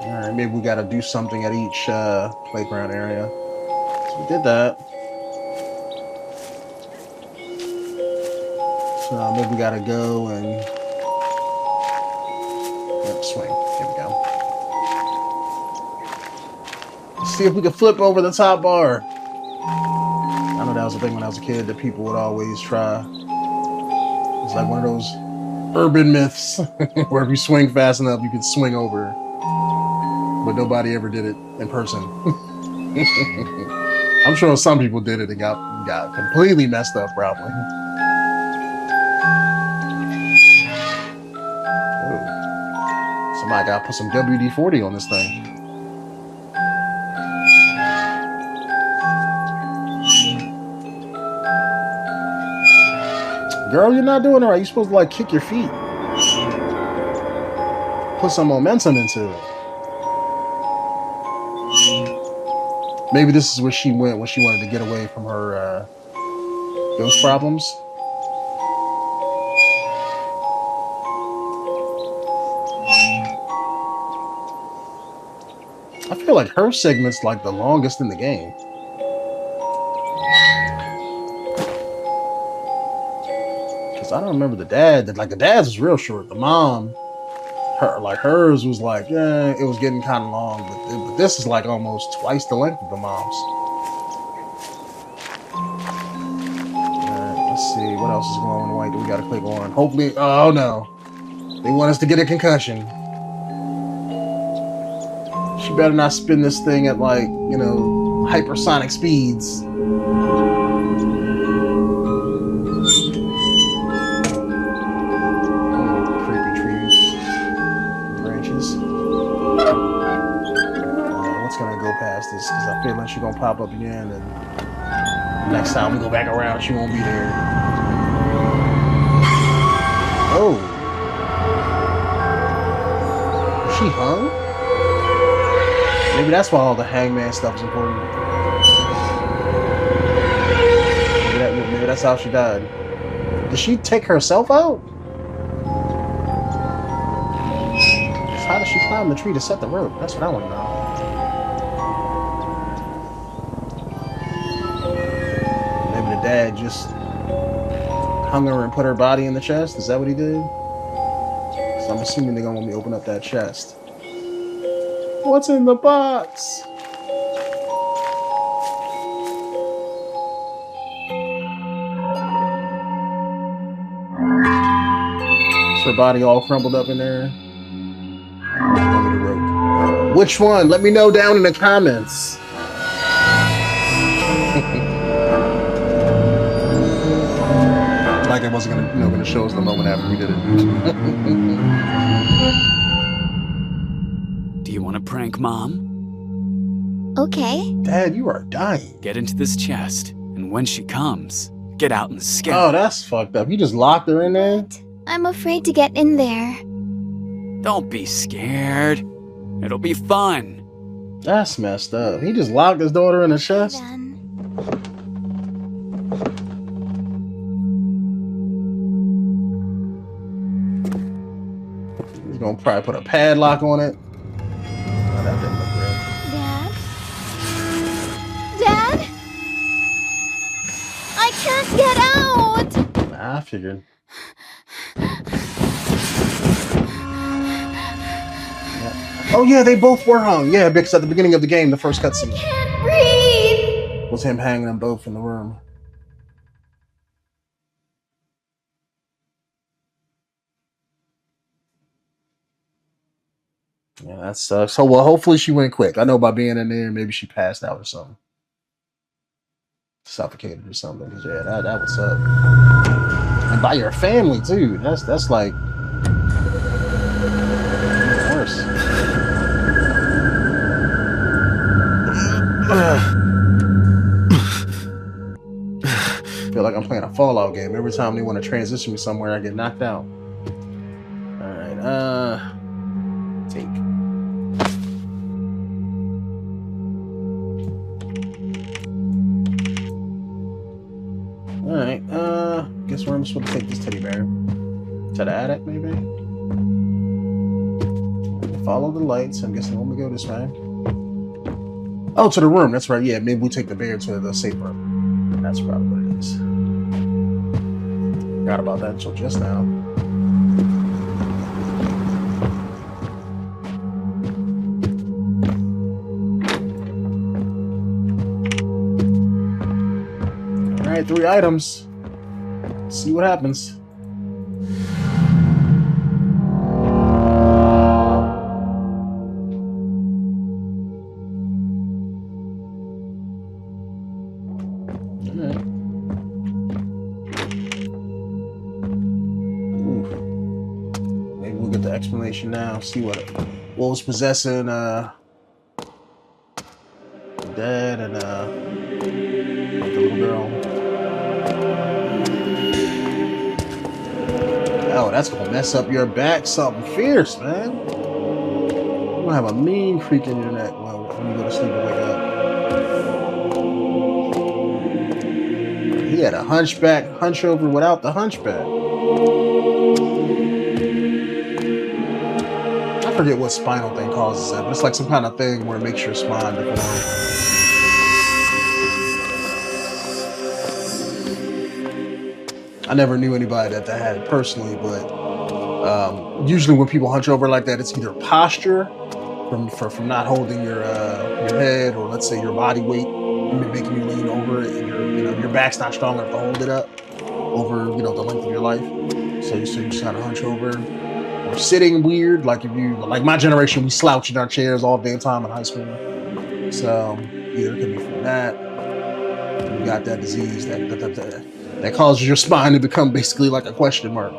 Alright, maybe we gotta do something at each playground area. So we did that. So maybe we gotta go and swing. Here we go. Let's see if we can flip over the top bar. I know that was a thing when I was a kid that people would always try. It's like one of those urban myths where if you swing fast enough, you can swing over. But nobody ever did it in person. I'm sure some people did it and got completely messed up, probably. Ooh. Somebody got to put some WD-40 on this thing. Girl, you're not doing it right. You're supposed to like kick your feet. Put some momentum into it. Maybe this is where she went when she wanted to get away from her ghost problems. I feel like her segment's like the longest in the game. Because I don't remember the dad. Like the dad's was real short. The mom, hers was like, yeah, it was getting kind of long, but this is like almost twice the length of the mom's. Alright, let's see, what else is glowing white that we gotta click on? Hopefully, oh no. They want us to get a concussion. She better not spin this thing at like, you know, hypersonic speeds. Because I feel like she's gonna pop up again, and next time we go back around, she won't be there. Oh, is she hung? Maybe that's why all the hangman stuff is important. Maybe that's how she died. Did she take herself out? How did she climb the tree to set the rope? That's what I want to know. Dad just hung her and put her body in the chest? Is that what he did? So I'm assuming they're gonna want me to open up that chest. What's in the box? Her body all crumpled up in there. Under the rope. Which one? Let me know down in the comments. Like it wasn't gonna show us the moment after we did it. Do you want to prank Mom? Okay. Dad, you are dying. Get into this chest, and when she comes, get out and scare Oh, her. that's fucked up. You just locked her in there? I'm afraid to get in there. Don't be scared. It'll be fun. That's messed up. He just locked his daughter in the chest? Then. He's gonna probably put a padlock on it. Oh, that didn't look good. Dad? Dad? I can't get out! Nah, I figured. Oh yeah, they both were hung. Yeah, because at the beginning of the game, the first cutscene Can't breathe! was him hanging them both in the room. Yeah, that sucks. So well, hopefully she went quick. I know by being in there, maybe she passed out or something, suffocated or something. Cause yeah, that would suck. And by your family too. That's like worse. Feel like I'm playing a Fallout game. Every time they want to transition me somewhere, I get knocked out. Alright, take. Alright, guess where I'm supposed to take this teddy bear? To the attic, maybe? Follow the lights. I'm guessing I want me to go this way. Oh, to the room. That's right. Yeah, maybe we take the bear to the safe room. That's probably what it is. Forgot about that until just now. All right, 3 items. Let's see what happens. Explanation now. See what was possessing dad and the little girl. Oh, that's gonna mess up your back. Something fierce, man. You're gonna have a mean creak in your neck when you go to sleep and wake up. He had a hunch over without the hunchback. I forget what spinal thing causes that, but it's like some kind of thing where it makes your spine deform. I never knew anybody that had it personally, but usually when people hunch over like that, it's either posture from not holding your head, or let's say your body weight making you lean over it, and your back's not strong enough to hold it up over the length of your life. So you just kind of hunch over. Or sitting weird, like like my generation, we slouch in our chairs all day time in high school. So either it could be from that, or you got that disease that causes your spine to become basically like a question mark.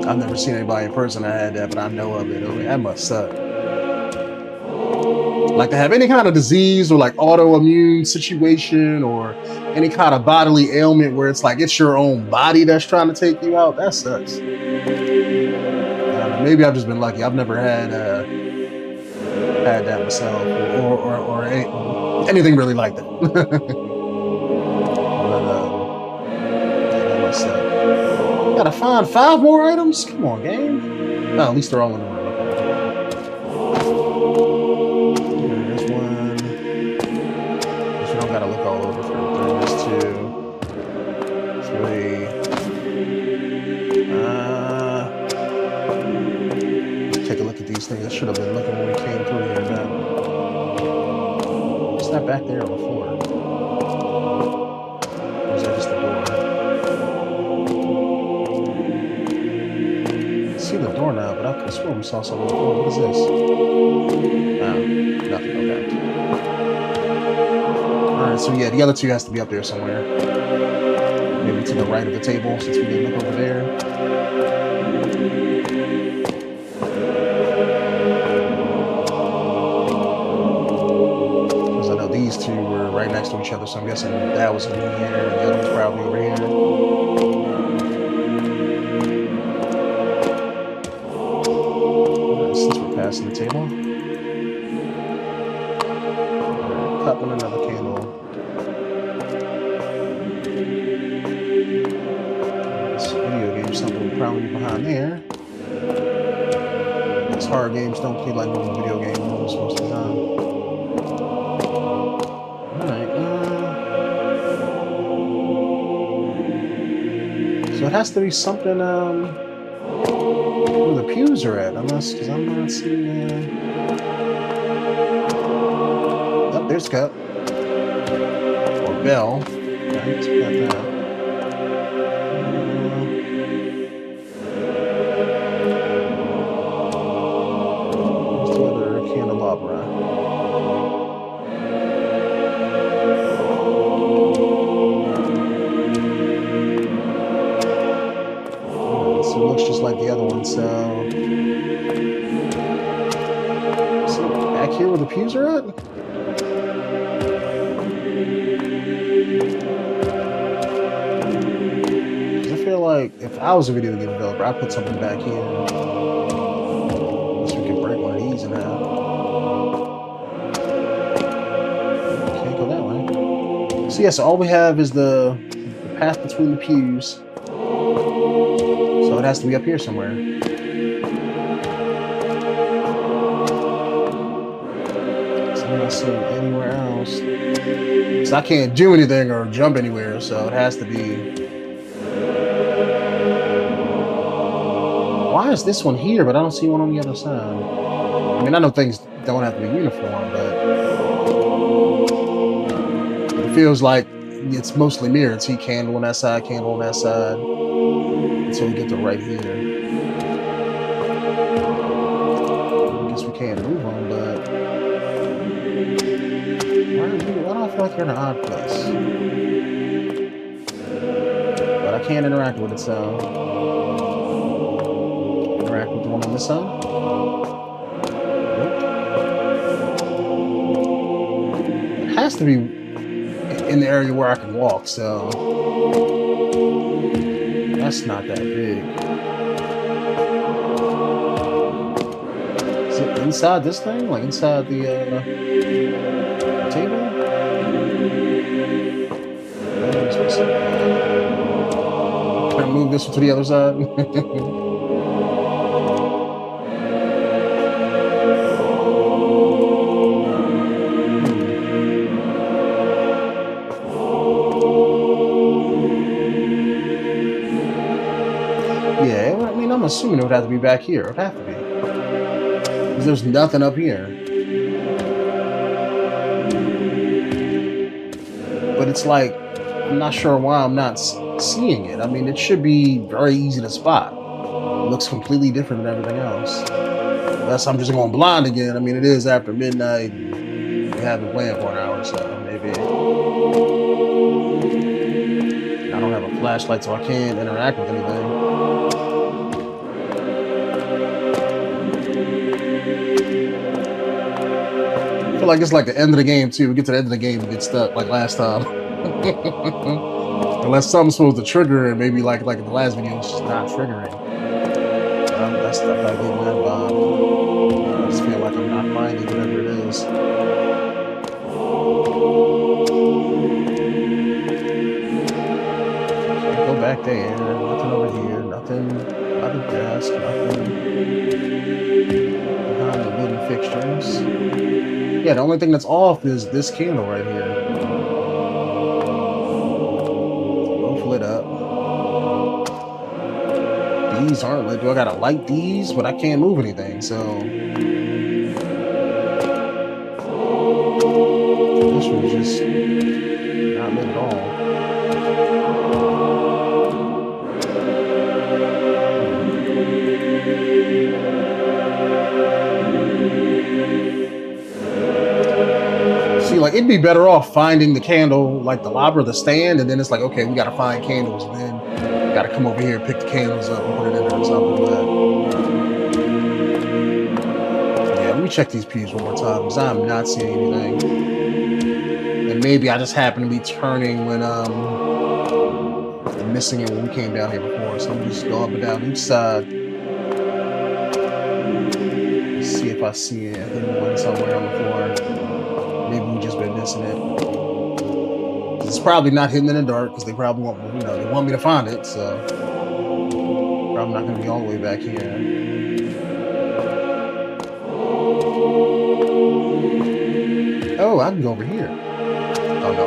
I've never seen anybody in person that had that, but I know of it. That must suck. Like to have any kind of disease or like autoimmune situation or any kind of bodily ailment where it's like it's your own body that's trying to take you out. That sucks. Maybe I've just been lucky. I've never had that myself or anything really like that. But that must suck. Gotta find 5 more items? Come on, game. No, at least they're all in the room. There's one. Guess we don't gotta look all over for it. There's 2, 3. Take a look at these things. I should have been looking when we came through here. It's not back there on the floor. But I could have sworn we saw something before. What is this? Nothing. Okay. Alright, so yeah, the other two has to be up there somewhere. Maybe to the right of the table, since we didn't look over there. Because I know these two were right next to each other, so I'm guessing that was in here, and the other one's probably over here. Since we're passing the table. Cup and another candle. This video game, something will probably be behind there. These horror games don't play like normal video games most of the time. Alright, so it has to be something, where the pews are at, unless, because I'm not seeing, oh, there's cup. Or bell. Right, so we got that. Where's the other candelabra? So it looks just like the other one, so back here where the pews are at? Because I feel like if I was a video game developer, I'd put something back here. Unless we could break one of these in half. Can't go that way. So yeah, so all we have is the path between the pews. So it has to be up here somewhere. So I'm not seeing anywhere else. So I can't do anything or jump anywhere, so it has to be. Why is this one here, but I don't see one on the other side? I mean, I know things don't have to be uniform, but it feels like it's mostly mirrored. See, candle on that side, candle on that side. Until we get to right here. I guess we can't move them, but why do I feel like you're in an odd place? But I can't interact with it, so interact with the one on this side. Nope. It has to be in the area where I can walk, so that's not that big. Is it inside this thing? Like inside the table? Can I move this one to the other side? Yeah, I mean, I'm assuming it would have to be back here. It would have to be. Because there's nothing up here. But it's like, I'm not sure why I'm not seeing it. I mean, it should be very easy to spot. It looks completely different than everything else. Unless I'm just going blind again. I mean, it is after midnight. We haven't played for an hour, so maybe. I don't have a flashlight, so I can't interact with anything. I feel like it's like the end of the game too. We get to the end of the game and get stuck like last time. Unless something's supposed to trigger it, maybe like in the last video, it's just not triggering. That stuff I get mad about. I just feel like I'm not finding whatever it is. Can't go back there. Nothing over here. Nothing by the desk. Nothing behind the wooden fixtures. Yeah, the only thing that's off is this candle right here. Both lit up. These aren't lit. Do I gotta light these? But I can't move anything, so. This one's just not lit at all. it'd be better off finding the candle, like the lob or the stand, and then it's like, okay, we got to find candles, and then got to come over here, pick the candles up, and put it in there or something. But yeah, let me check these pews one more time because I'm not seeing anything. And maybe I just happen to be turning when and missing it when we came down here before. So I'm just go up and down each side. Let's see if I see it somewhere on the floor. Maybe we just been missing it. It's probably not hidden in the dark because they probably want, they want me to find it. So I'm not going to be all the way back here. Oh, I can go over here. Oh no,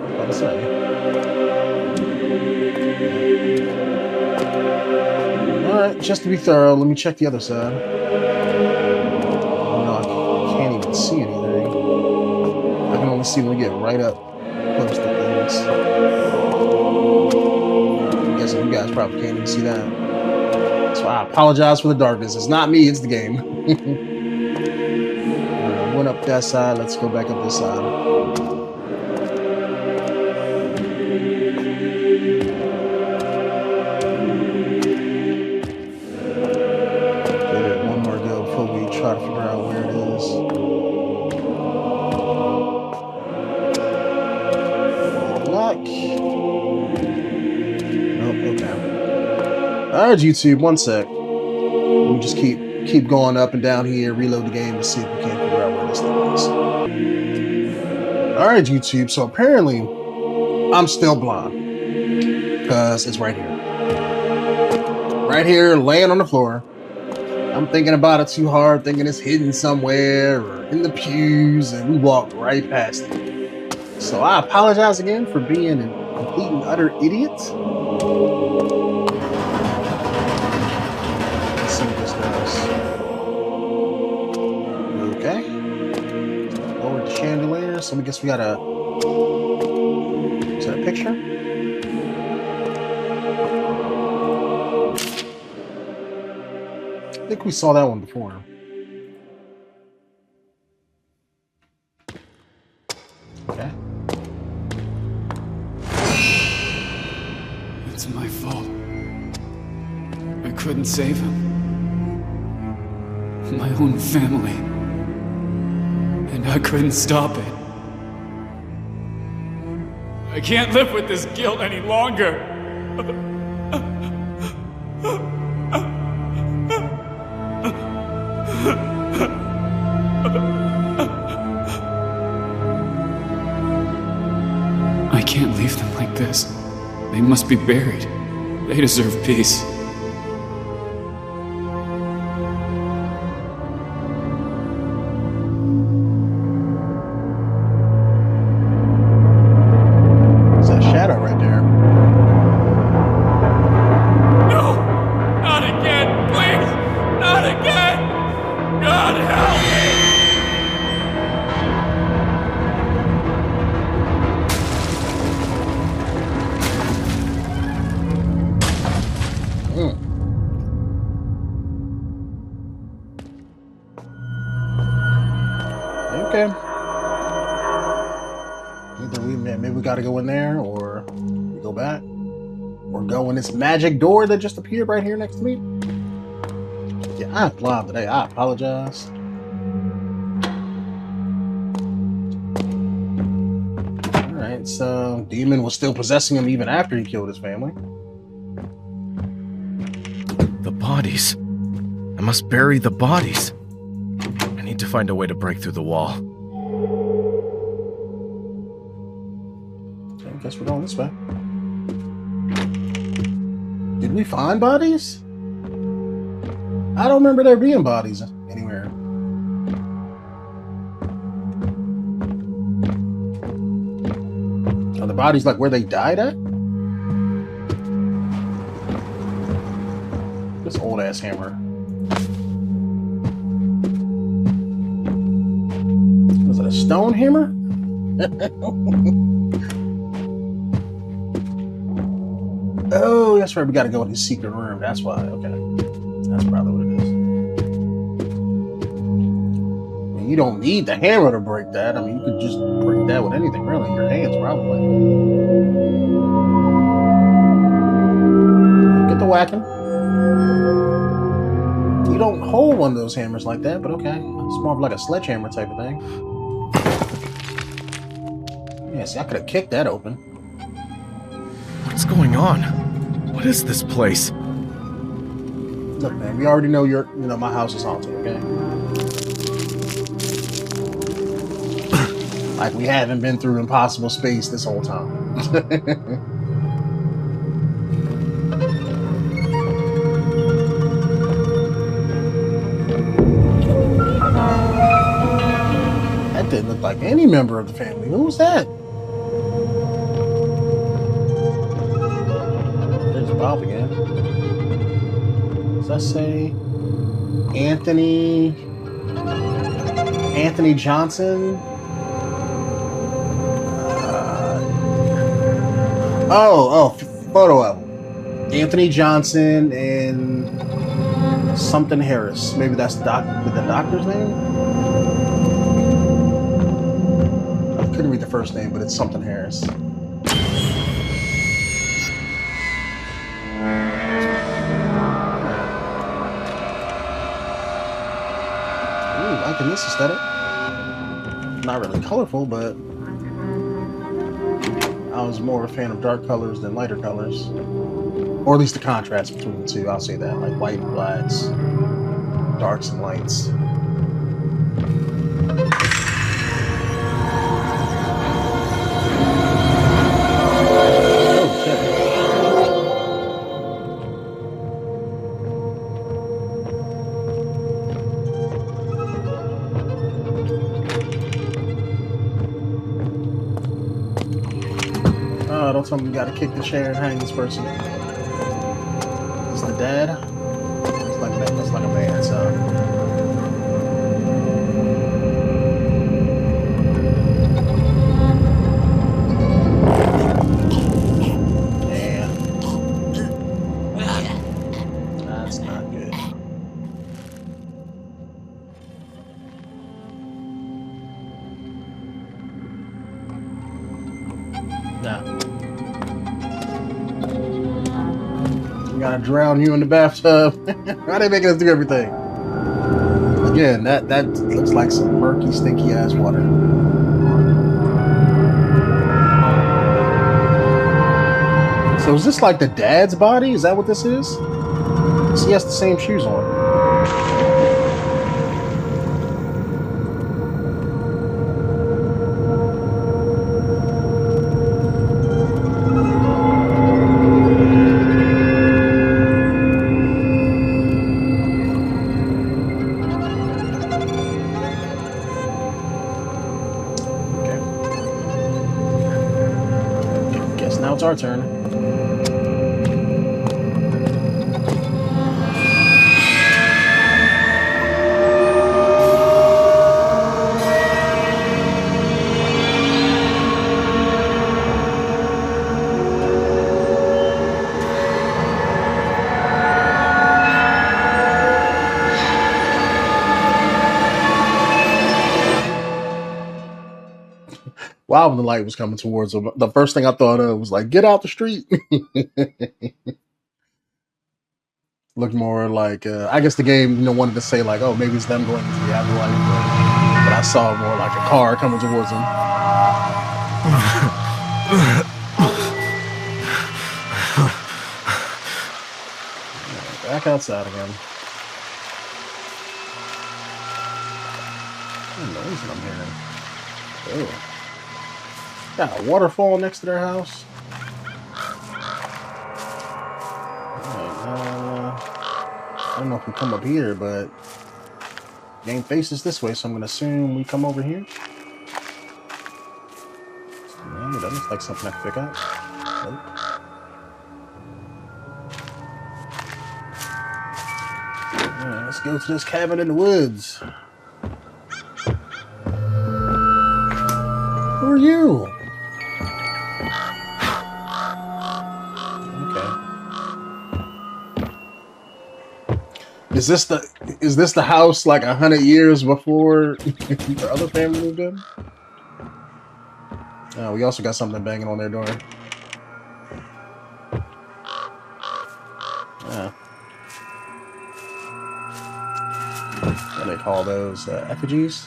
I can't. Sorry. All right, just to be thorough, let me check the other side. Can't even see anything. I can only see when we get right up close to things. I'm guessing you guys probably can't even see that. So I apologize for the darkness. It's not me, it's the game. Went up that side. Let's go back up this side. One more go before we try to figure out where it is. Nope, okay. Alright, YouTube, one sec. We just keep going up and down here, reload the game to see if we can't figure out where this thing is. Alright, YouTube, so apparently I'm still blind. Because it's right here. Right here, laying on the floor. I'm thinking about it too hard, thinking it's hidden somewhere or in the pews, and we walked right past it. So I apologize again for being a complete and utter idiot. Let's see what this does. Okay. Lower the chandelier. So I guess we got a... Is that a picture? I think we saw that one before. Okay. It's my fault. I couldn't save him. My own family. And I couldn't stop it. I can't live with this guilt any longer. I can't leave them like this. They must be buried. They deserve peace. It's that shadow right there. No! Not again! Please! Not again! God help me! Okay. Either maybe we gotta go in there, or we go back, or go in this magic door that just appeared right here next to me. Yeah, I'm blind today. I apologize. Alright, so Demon was still possessing him even after he killed his family. The bodies. I must bury the bodies. I need to find a way to break through the wall. Okay, I guess we're going this way. Did we find bodies? I don't remember there being bodies anywhere. Are the bodies like where they died at? This old ass hammer. Was it a stone hammer? Oh, that's right. We got to go in his secret room. That's why. Okay. That's probably what it is. mean, you don't need the hammer to break that. I mean, you could just break that with anything, really. Your hands, probably. Get the whacking. You don't hold one of those hammers like that, but okay. It's more of like a sledgehammer type of thing. Yeah, see, I could have kicked that open. What's going on? What is this place? Look, man, we already know my house is haunted, okay? Like we haven't been through impossible space this whole time. That didn't look like any member of the family. Who was that? There's Bob again. Does that say Anthony Johnson? Photo album. Anthony Johnson and something Harris. Maybe that's the doctor's name? I couldn't read the first name, but it's something Harris. Ooh, liking this aesthetic. Not really colorful, but I was more of a fan of dark colors than lighter colors. Or at least the contrast between the two, I'll say that. Like white and blacks, darks and lights. Oh, shit. Oh, don't tell me you gotta kick the chair and hang this person. Is the dad? Looks like a man, so. Yeah. That's not good. No. Gotta drown you in the bathtub. Why they making us do everything? Again, that looks like some murky, stinky ass water. So is this like the dad's body? Is that what this is? He has the same shoes on. Now it's our turn. Wow, when the light was coming towards him, the first thing I thought of was like, get out the street. Looked more like, I guess the game, wanted to say like, oh, maybe it's them going into the afterlife. But I saw more like a car coming towards them. Back outside again. What noise I'm hearing? Oh. Got a waterfall next to their house. I don't know if we come up here, but game faces this way, so I'm gonna assume we come over here. Yeah, that looks like something I can pick up. Nope. Alright, let's go to this cabin in the woods. Who are you? Is this the house like 100 years before the other family moved in? Oh, we also got something banging on their door. Yeah. What do they call those? Effigies?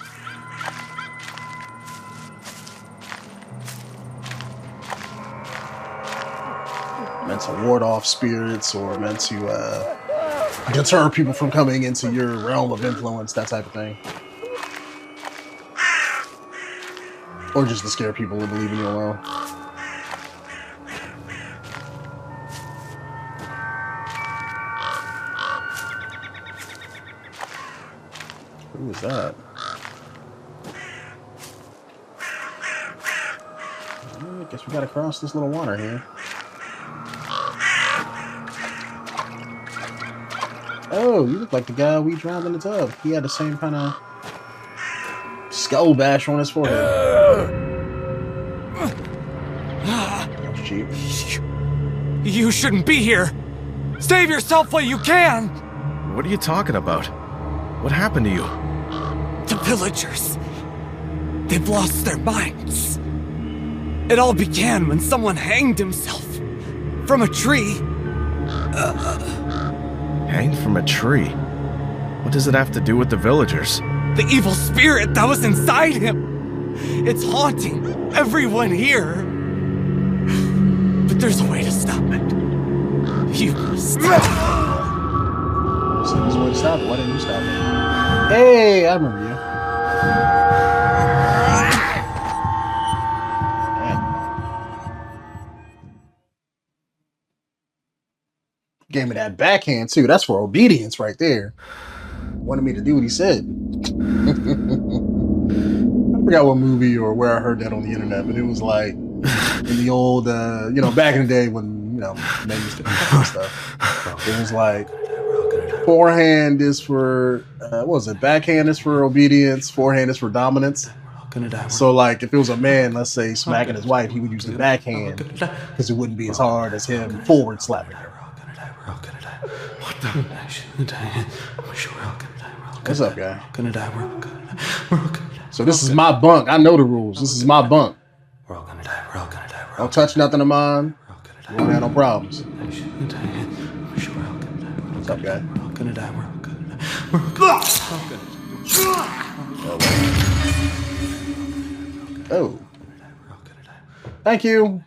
Meant to ward off spirits or meant to deter people from coming into your realm of influence, that type of thing. Or just to scare people into leaving you alone. Who was that? I guess we gotta cross this little water here. Oh, you look like the guy we drowned in the tub. He had the same kind of skull bash on his forehead. That's cheap. You shouldn't be here. Save yourself while you can. What are you talking about? What happened to you? The villagers. They've lost their minds. It all began when someone hanged himself from a tree. Hanged from a tree? What does it have to do with the villagers? The evil spirit that was inside him. It's haunting everyone here. But there's a way to stop it. You must. There's a way to stop it. Why didn't you stop it? Hey, I remember you. Gave me that backhand too. That's for obedience right there. Wanted me to do what he said. I forgot what movie or where I heard that on the internet, but it was like in the old, back in the day when, men used to do stuff. It was like forehand is for, what was it? Backhand is for obedience. Forehand is for dominance. So like if it was a man, let's say smacking his wife, he would use the backhand because it wouldn't be as hard as him forward slapping her. What's up, guy? So this is my bunk. I know the rules. This is my bunk. Don't touch nothing of mine. You won't have no problems. What's up, guy? Oh. Thank you.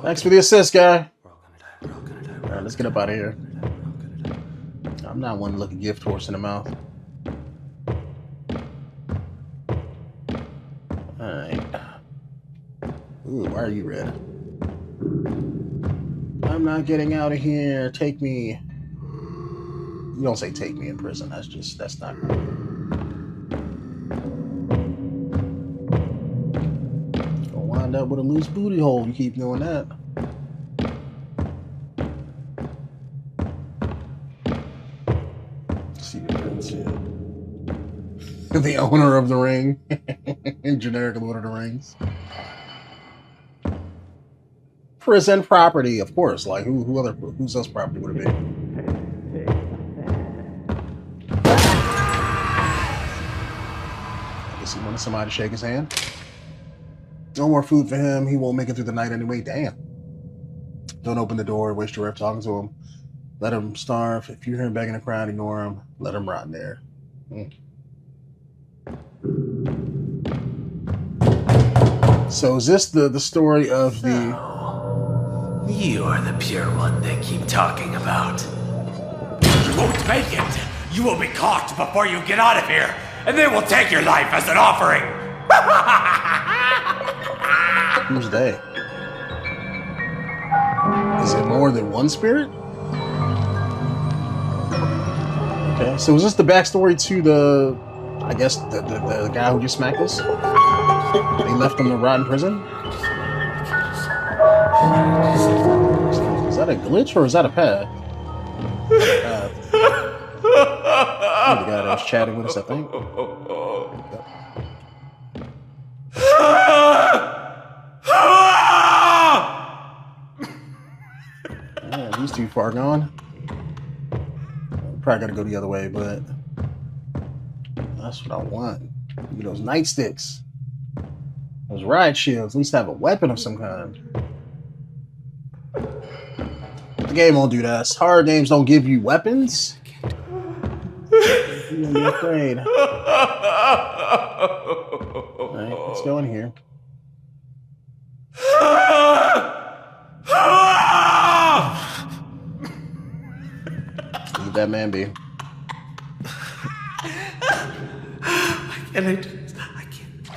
Thanks for the assist, guy. Alright, let's get up out of here. I'm not one to look a gift horse in the mouth. Alright. Ooh, why are you red? I'm not getting out of here. Take me. You don't say take me in prison. That's not cool. Wind up with a loose booty hole. You keep doing that. See that's it. The owner of the ring. Generic Lord of the Rings. Prison property, of course. Like whose else property would it be? I guess he wanted somebody to shake his hand. No more food for him. He won't make it through the night anyway. Damn. Don't open the door. Waste your breath talking to him. Let him starve. If you hear him begging a crowd, ignore him. Let him rot in there. So is this the story of the... You are the pure one they keep talking about. You won't make it. You will be caught before you get out of here, and they will take your life as an offering. Who's they? Is it more than one spirit? Okay, so is this the backstory to the, I guess, the guy who just smacked us? They left him to rot in prison? Is that a glitch or is that a path? The guy that was chatting with us, I think. Yeah, he's too far gone. Probably gotta go the other way, but that's what I want. Give me those nightsticks. Those riot shields. At least have a weapon of some kind. The game won't do that. Horror games don't give you weapons. You're gonna be afraid. Alright, let's go in here. Leave that man be. Can I do this? I can't.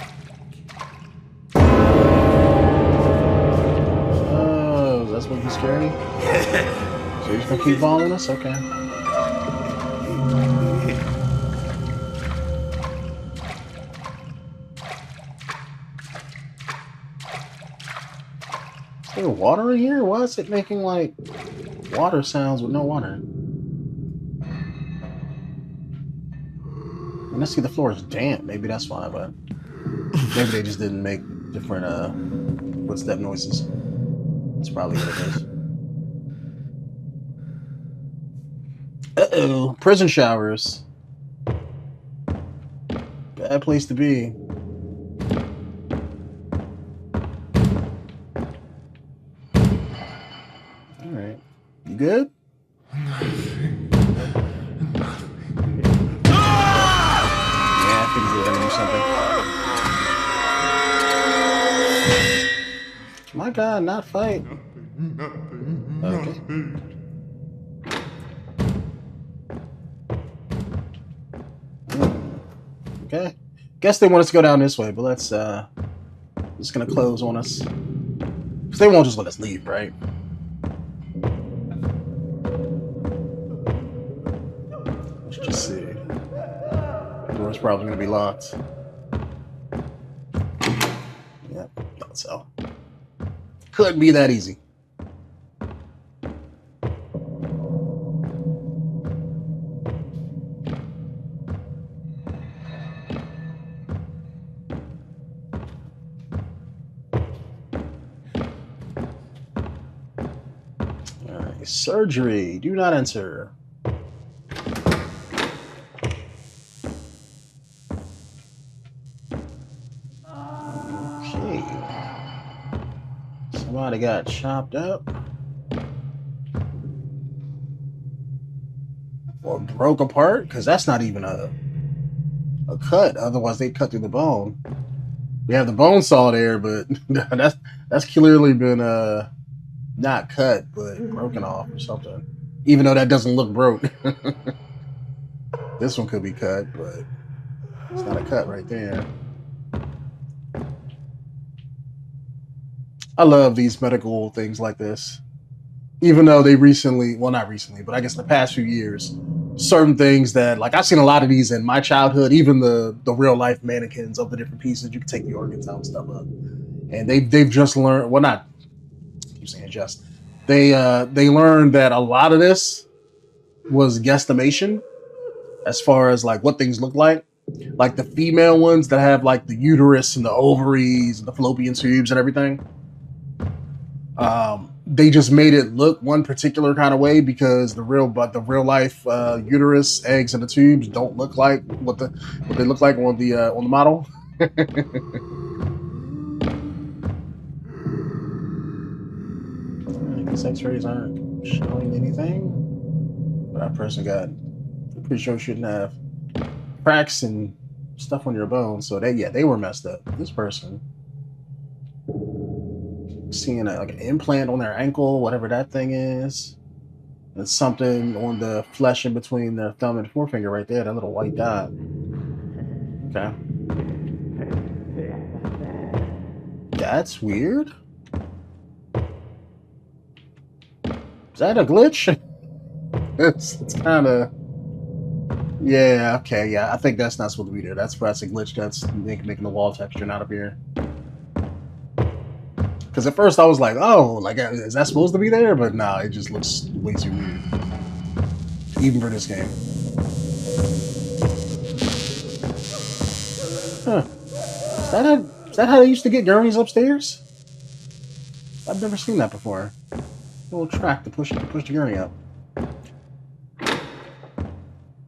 Oh, that's what he's scary? So you're just gonna keep following us? Okay. Is there water in here? Why is it making like water sounds with no water? And let's see, the floor is damp. Maybe that's why, but maybe they just didn't make different footstep noises. That's probably what it is. Uh-oh, prison showers. Bad place to be. All right, you good? My God, not fight. Okay. Okay. Guess they want us to go down this way, but let's just gonna close on us. Because they won't just let us leave, right? Let's just see. The door's probably gonna be locked. Yep, thought so. Couldn't be that easy. All right, surgery. Do not enter. Somebody got chopped up or broke apart, because that's not even a cut. Otherwise, they'd cut through the bone. We have the bone saw there, but that's clearly been not cut, but broken off or something. Even though that doesn't look broke. This one could be cut, but it's not a cut right there. I love these medical things like this. Even though they recently, well, not recently, but I guess the past few years, certain things that, like, I've seen a lot of these in my childhood, even the real life mannequins of the different pieces, you can take the organs out and stuff up. And they've just learned, well, not, I keep saying just, they learned that a lot of this was guesstimation as far as like what things look like. Like the female ones that have like the uterus and the ovaries and the fallopian tubes and everything. They just made it look one particular kind of way because the real life uterus, eggs, and the tubes don't look like what they look like on the model. I guess X-rays aren't showing anything, but that person got, I'm pretty sure, shouldn't have cracks and stuff on your bones. So they were messed up. This person. Seeing like an implant on their ankle, whatever that thing is, and something on the flesh in between their thumb and forefinger right there, that little white dot. Okay. That's weird. Is that a glitch? It's kind of, yeah, okay, yeah, I think that's not supposed to be there. That's a glitch that's making the wall texture not appear. Because at first I was like, oh, like, is that supposed to be there? But nah, it just looks way too weird. Even for this game. Huh. Is that how they used to get gurneys upstairs? I've never seen that before. little track to push the gurney up.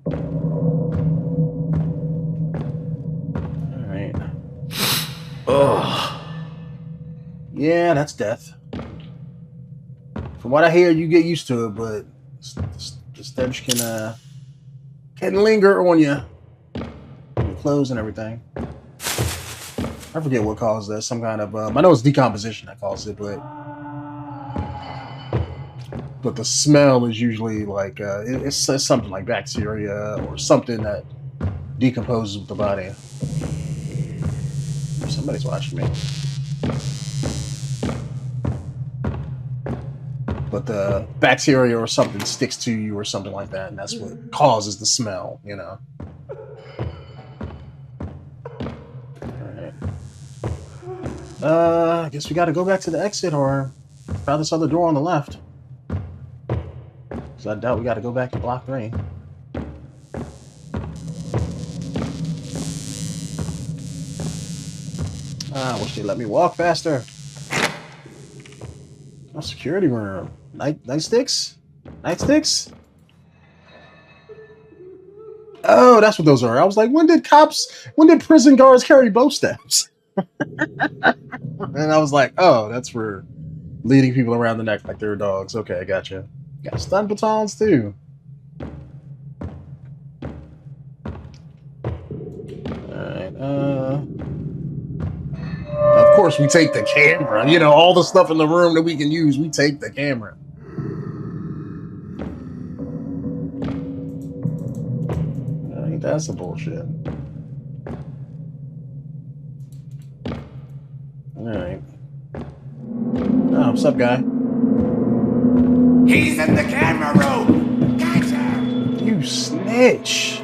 All right. Ugh. Yeah, that's death. From what I hear, you get used to it, but the stench can linger on you, your clothes and everything. I forget what caused that. Some kind of I know it's decomposition that caused it, but the smell is usually like it's something like bacteria or something that decomposes with the body. Somebody's watching me. But the bacteria or something sticks to you or something like that, and that's what causes the smell, you know. Alright. I guess we gotta go back to the exit or try this other door on the left. Because I doubt we gotta go back to block 3. I wish they'd let me walk faster. Oh, security room. Nightsticks? Nightsticks? Oh, that's what those are. I was like, when did prison guards carry bow staves? And I was like, oh, that's for leading people around the neck like they're dogs. Okay, I gotcha. Got stun batons too. Alright, of course, we take the camera. You know, all the stuff in the room that we can use, we take the camera. Ain't that some bullshit? Alright. Oh, what's up, guy? He's in the camera room! Gotcha! You snitch!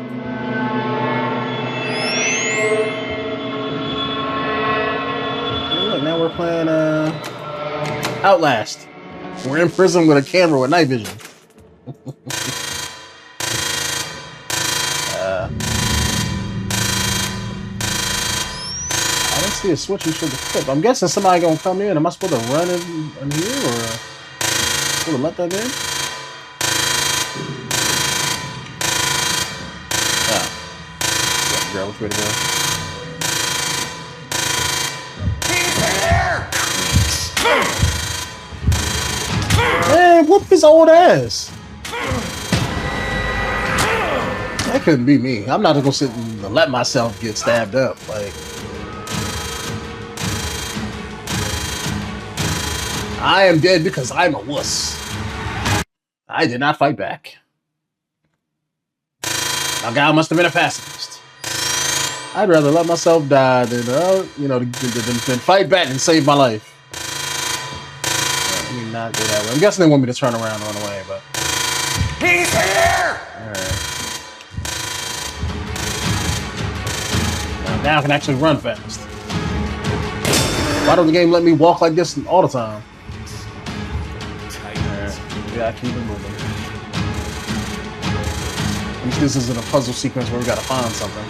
Look, now we're playing Outlast. We're in prison with a camera with night vision. I didn't see a switch you should have flipped. I'm guessing somebody gonna come in. Am I supposed to run in here or supposed to let them in? Grab which way to go. Man, whoop his old ass. That couldn't be me. I'm not gonna sit and let myself get stabbed up. Like, I am dead because I'm a wuss. I did not fight back. My guy must have been a pacifist. I'd rather let myself die than, than fight back and save my life. Let me not go that way. I'm guessing they want me to turn around and run away, but... He's here! Alright. Now I can actually run fast. Why don't the game let me walk like this all the time? Alright. Yeah, I keep it moving. At least this isn't a puzzle sequence where we gotta find something.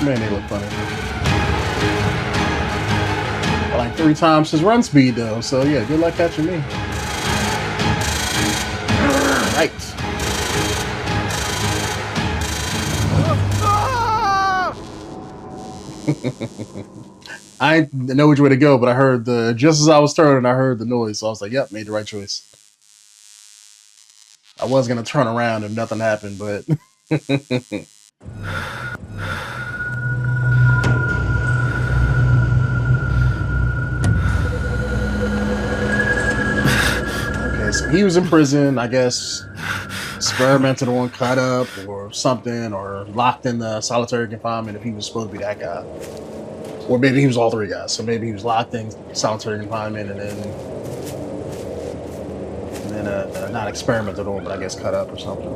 Man, they look funny. Like 3 times his run speed, though. So yeah, good luck catching me. Right. I didn't know which way to go, but I heard just as I was turning, I heard the noise. So I was like, yep, made the right choice. I was gonna turn around if nothing happened, but okay, so he was in prison, I guess, experimented on, cut up, or something, or locked in the solitary confinement if he was supposed to be that guy. Or maybe he was all 3 guys. So maybe he was locked in solitary confinement and then not experimented on, but I guess cut up or something.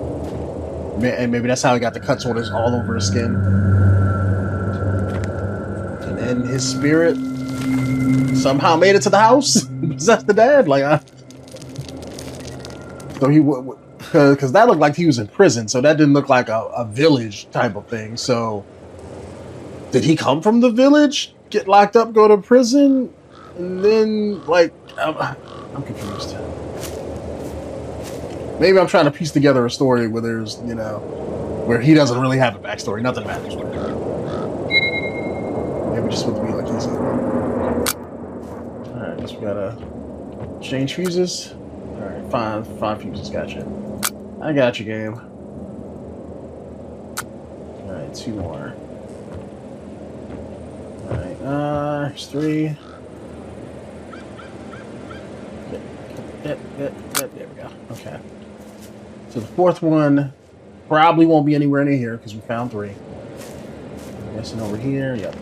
And maybe that's how he got the cuts on all over his skin. And then his spirit somehow made it to the house. Possessed the dad. So he would, because that looked like he was in prison. So that didn't look like a village type of thing. So Did he come from the village, get locked up, go to prison, and then, like, I'm confused. Maybe I'm trying to piece together a story where there's, you know, where he doesn't really have a backstory. Nothing matters. Maybe just supposed to be like he's. Alright, guess we gotta change fuses. Alright, five fuses, gotcha. I got you, game. Alright, 2 more. Alright, here's 3. There we go. Okay. So the 4th one probably won't be anywhere near here because we found 3. I'm guessing over here. Yep.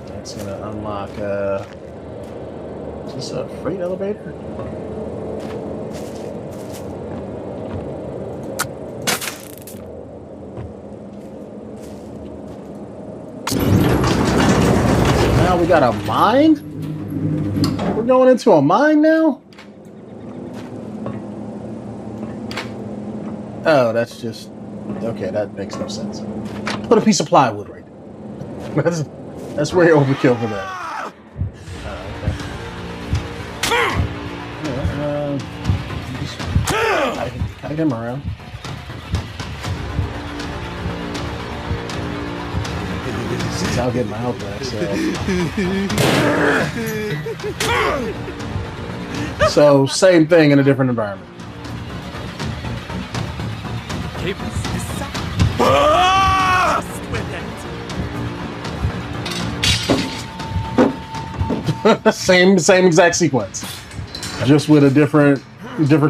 That's gonna unlock. Is this a freight elevator? Now we got a mine? We're going into a mine now? Oh, that's just... Okay, that makes no sense. Put a piece of plywood right there. That's way overkill for that. Okay. Can I get him around? I'll get my health back, so same thing in a different environment. same exact sequence, just with a different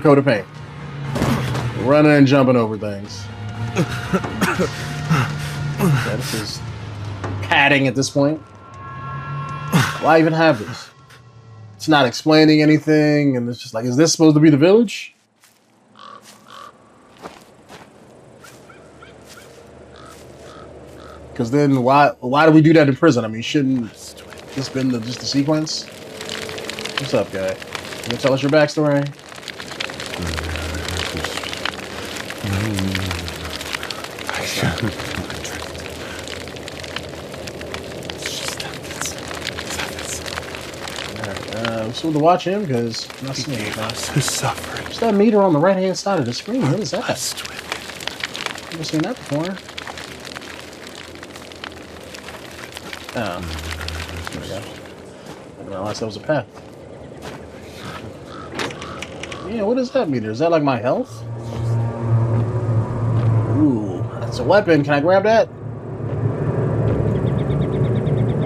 coat of paint. Running and jumping over things. Okay, this is padding at this point. Why even have this? It's not explaining anything, and it's just like, is this supposed to be the village? Because then why do we do that in prison? I mean, shouldn't this been just the sequence? What's up, guy? You gonna tell us your backstory? So to watch him because I'm not seeing anything. There's that meter on the right hand side of the screen. What is that? Never seen that before. Oh, there we go. I didn't realize that was a path. Yeah, what is that meter? Is that like my health? Ooh, that's a weapon. Can I grab that?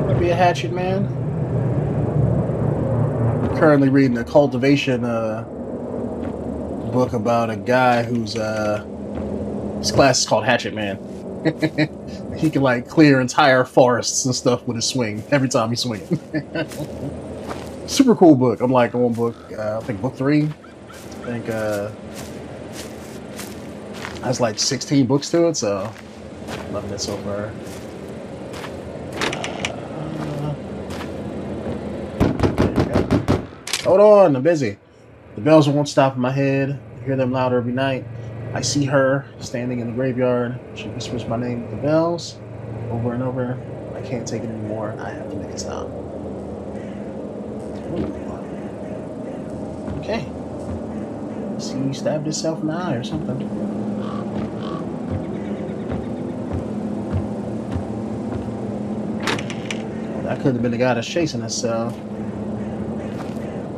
Might be a hatchet, man. Currently reading a cultivation book about a guy who's his class is called Hatchet Man. He can like clear entire forests and stuff with his swing every time he's swinging. Super cool book. I'm like on book I think book 3. I think has like 16 books to it, so loving it so far. Hold on, I'm busy. The bells won't stop in my head. I hear them louder every night. I see her standing in the graveyard. She whispers my name with the bells over and over. I can't take it anymore. I have to make it stop. Ooh. Okay. See, he stabbed himself in the eye or something. That could have been the guy that's chasing us, so...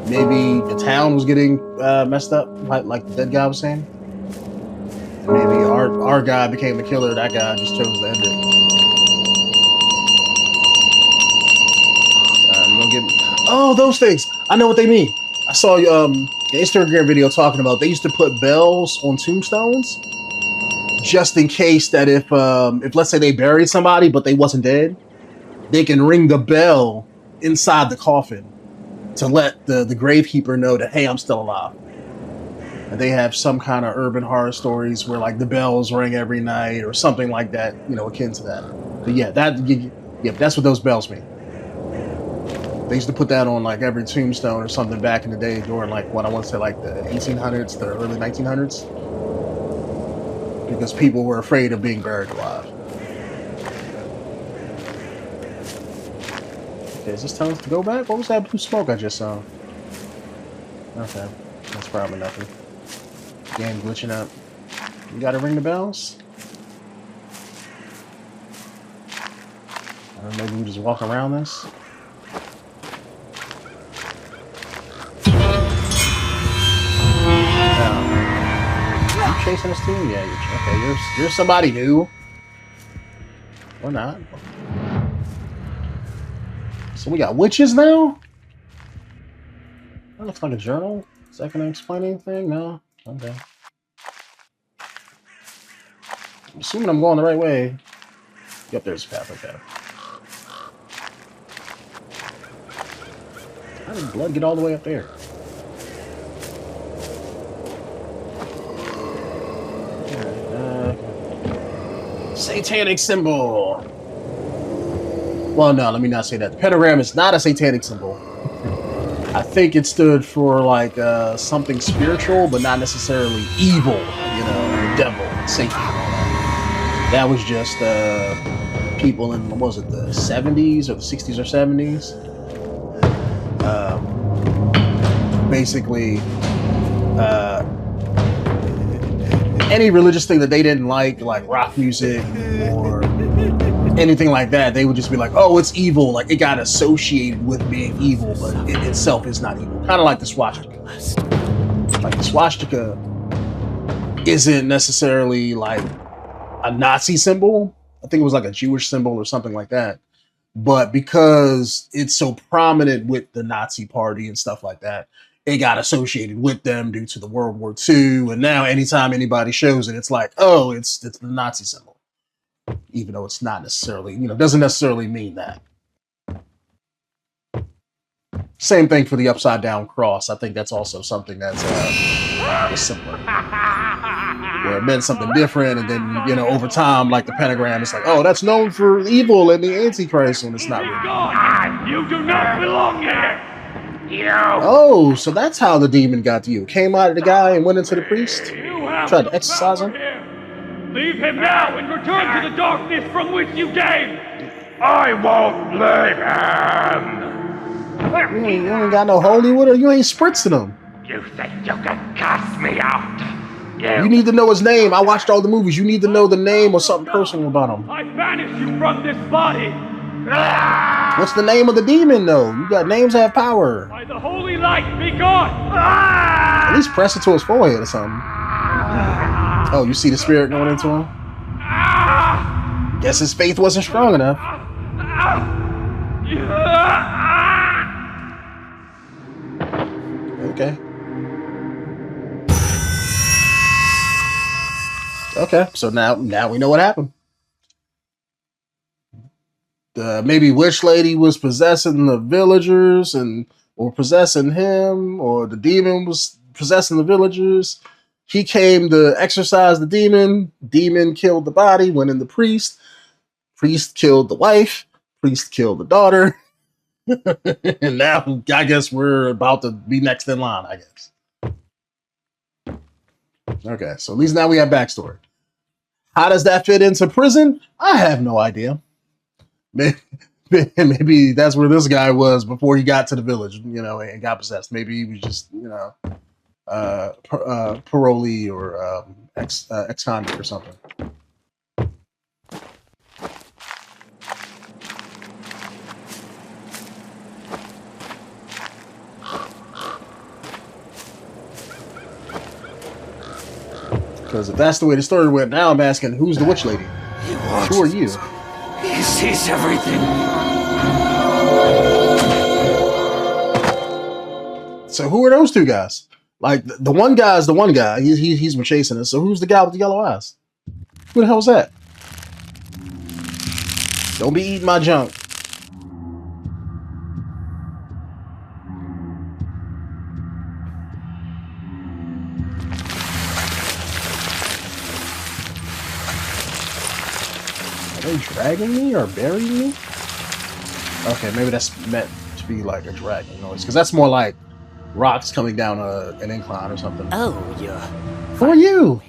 Maybe the town was getting messed up, like the dead guy was saying. And maybe our guy became the killer. That guy just chose to end it. You gonna get me? Oh, those things! I know what they mean. I saw an Instagram video talking about they used to put bells on tombstones just in case that if let's say they buried somebody but they wasn't dead, they can ring the bell inside the coffin to let the gravekeeper know that, hey, I'm still alive. And they have some kind of urban horror stories where like the bells ring every night or something like that, you know, akin to that. But yeah, that's what those bells mean. They used to put that on like every tombstone or something back in the day during like what I want to say like the 1800s, the early 1900s. because people were afraid of being buried alive. Okay, is this telling us to go back? What was that blue smoke I just saw? Okay, that's probably nothing. Game glitching up. You gotta ring the bells? Or maybe we just walk around this? You chasing us too? Yeah, okay, you're somebody new. Or not. So we got witches now? That looks like a journal. Is that gonna explain anything? No? Okay. I'm assuming I'm going the right way. Yep, there's a path, okay. How did blood get all the way up there? Satanic symbol. Well, no, let me not say that. The pentagram is not a satanic symbol. I think it stood for like something spiritual, but not necessarily evil. You know, the devil, Satan, and all that. That was just people in, what was it, the 70s or the 60s or 70s? Basically, any religious thing that they didn't like rock music or anything like that, they would just be like, oh, it's evil. Like, it got associated with being evil, but it itself is not evil. Kind of like the swastika. Like, the swastika isn't necessarily like a Nazi symbol. I think it was like a Jewish symbol or something like that. But because it's so prominent with the Nazi party and stuff like that, it got associated with them due to the World War II. And now anytime anybody shows it, it's like, oh, it's the Nazi symbol. Even though it's not necessarily, you know, doesn't necessarily mean that. Same thing for the upside down cross. I think that's also something that's similar. Where it meant something different, and then, you know, over time, like the pentagram, it's like, oh, that's known for evil and the Antichrist, and it's not really. You do not belong here! You! Oh, so that's how the demon got to you. Came out of the guy and went into the priest? Tried to exorcise him? Leave him now and return to the darkness from which you came! I won't leave him! You ain't got no holy water. You ain't spritzing him. You think you can cast me out? You need to know his name. I watched all the movies. You need to know the name or something personal about him. I banish you from this body! What's the name of the demon, though? You got names that have power. By the holy light, be gone! At least press it to his forehead or something. Oh, you see the spirit going into him? Guess his faith wasn't strong enough. Okay. Okay, so now we know what happened. Maybe Witch Lady was possessing the villagers or possessing him, or the demon was possessing the villagers. He came to exorcise the demon. Demon killed the body, went in the priest. Priest killed the wife. Priest killed the daughter. And now I guess we're about to be next in line, I guess. Okay, so at least now we have backstory. How does that fit into prison? I have no idea. Maybe that's where this guy was before he got to the village, you know, and got possessed. Maybe he was just, you know, parolee or ex-convict or something. Because if that's the way the story went, now I'm asking, who's the witch lady? Who are you? He sees everything. So who are those two guys? Like, the one guy is the one guy. He's been chasing us. So who's the guy with the yellow eyes? Who the hell is that? Don't be eating my junk. Are they dragging me or burying me? Okay, maybe that's meant to be like a dragging noise, because that's more like rocks coming down an incline or something. Oh, you're... Who are you?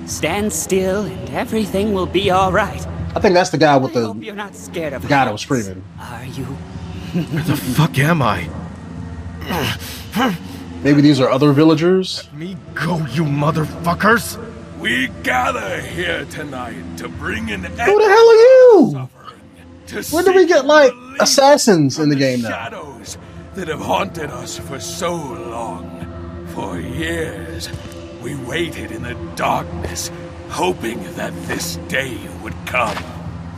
Stand still and everything will be alright. I think that's the guy with I the hope you're not scared of guy that was heights, screaming. Are you? Where the fuck am I? Maybe these are other villagers? Let me go, you motherfuckers! We gather here tonight to bring an end Who the hell are you? suffering. To When do we seek get like relief assassins in from the game now? shadows that have haunted us for so long. For years, we waited in the darkness, hoping that this day would come.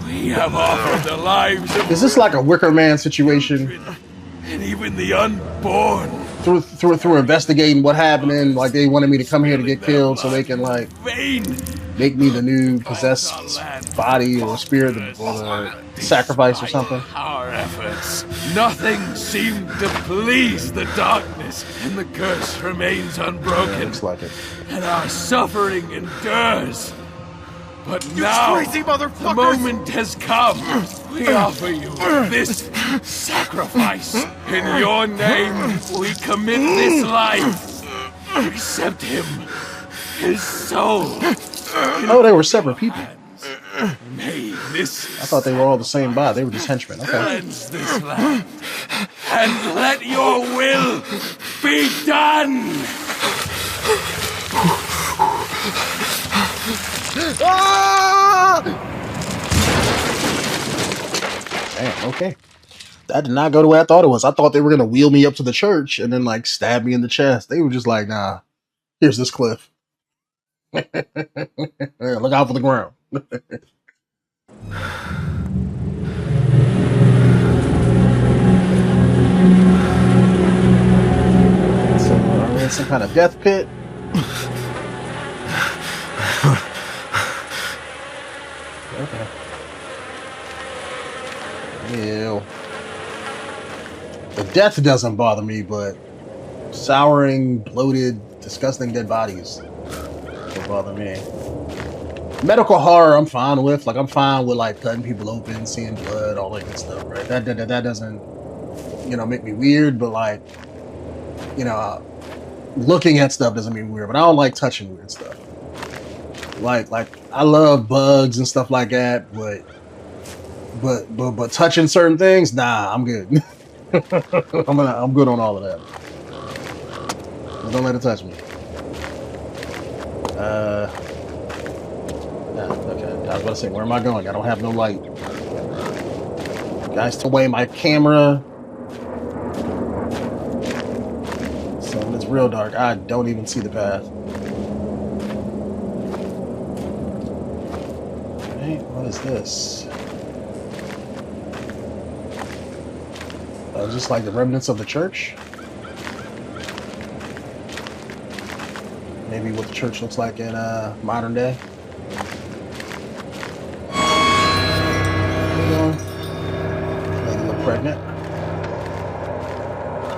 We have offered the lives of Is this like a Wicker Man situation? and even the unborn. Through investigating what happened, and like they wanted me to come here to get killed so they can like Vain. make me the new possessed body or spirit or sacrifice or something. Our efforts, nothing seemed to please the darkness, and the curse remains unbroken. Looks like it. And our suffering endures. But now, crazy motherfuckers! the moment has come. We offer you this sacrifice. In your name, we commit this life. Accept him, his soul. Oh, they were separate people. May this I thought they were all the same body. They were just henchmen. Okay. cleanse this land, and let your will be done. Ah! Damn, okay. That did not go the way I thought it was. I thought they were gonna wheel me up to the church and then like stab me in the chest. They were just like, nah, here's this cliff. Look out for the ground. So are we in some kind of death pit? Okay. Ew. The death doesn't bother me, but souring, bloated, disgusting dead bodies will bother me. Medical horror, I'm fine with. Like, I'm fine with like cutting people open, seeing blood, all that good stuff, right? That doesn't, you know, make me weird. But like, you know, looking at stuff doesn't mean weird. But I don't like touching weird stuff. Like I love bugs and stuff like that, but touching certain things, nah, I'm good. I'm good on all of that. But don't let it touch me. Yeah, okay. I was about to say, where am I going? I don't have no light. Guys, to away my camera. So when it's real dark, I don't even see the path. What is this? Just like the remnants of the church? Maybe what the church looks like in modern day. Lady look pregnant.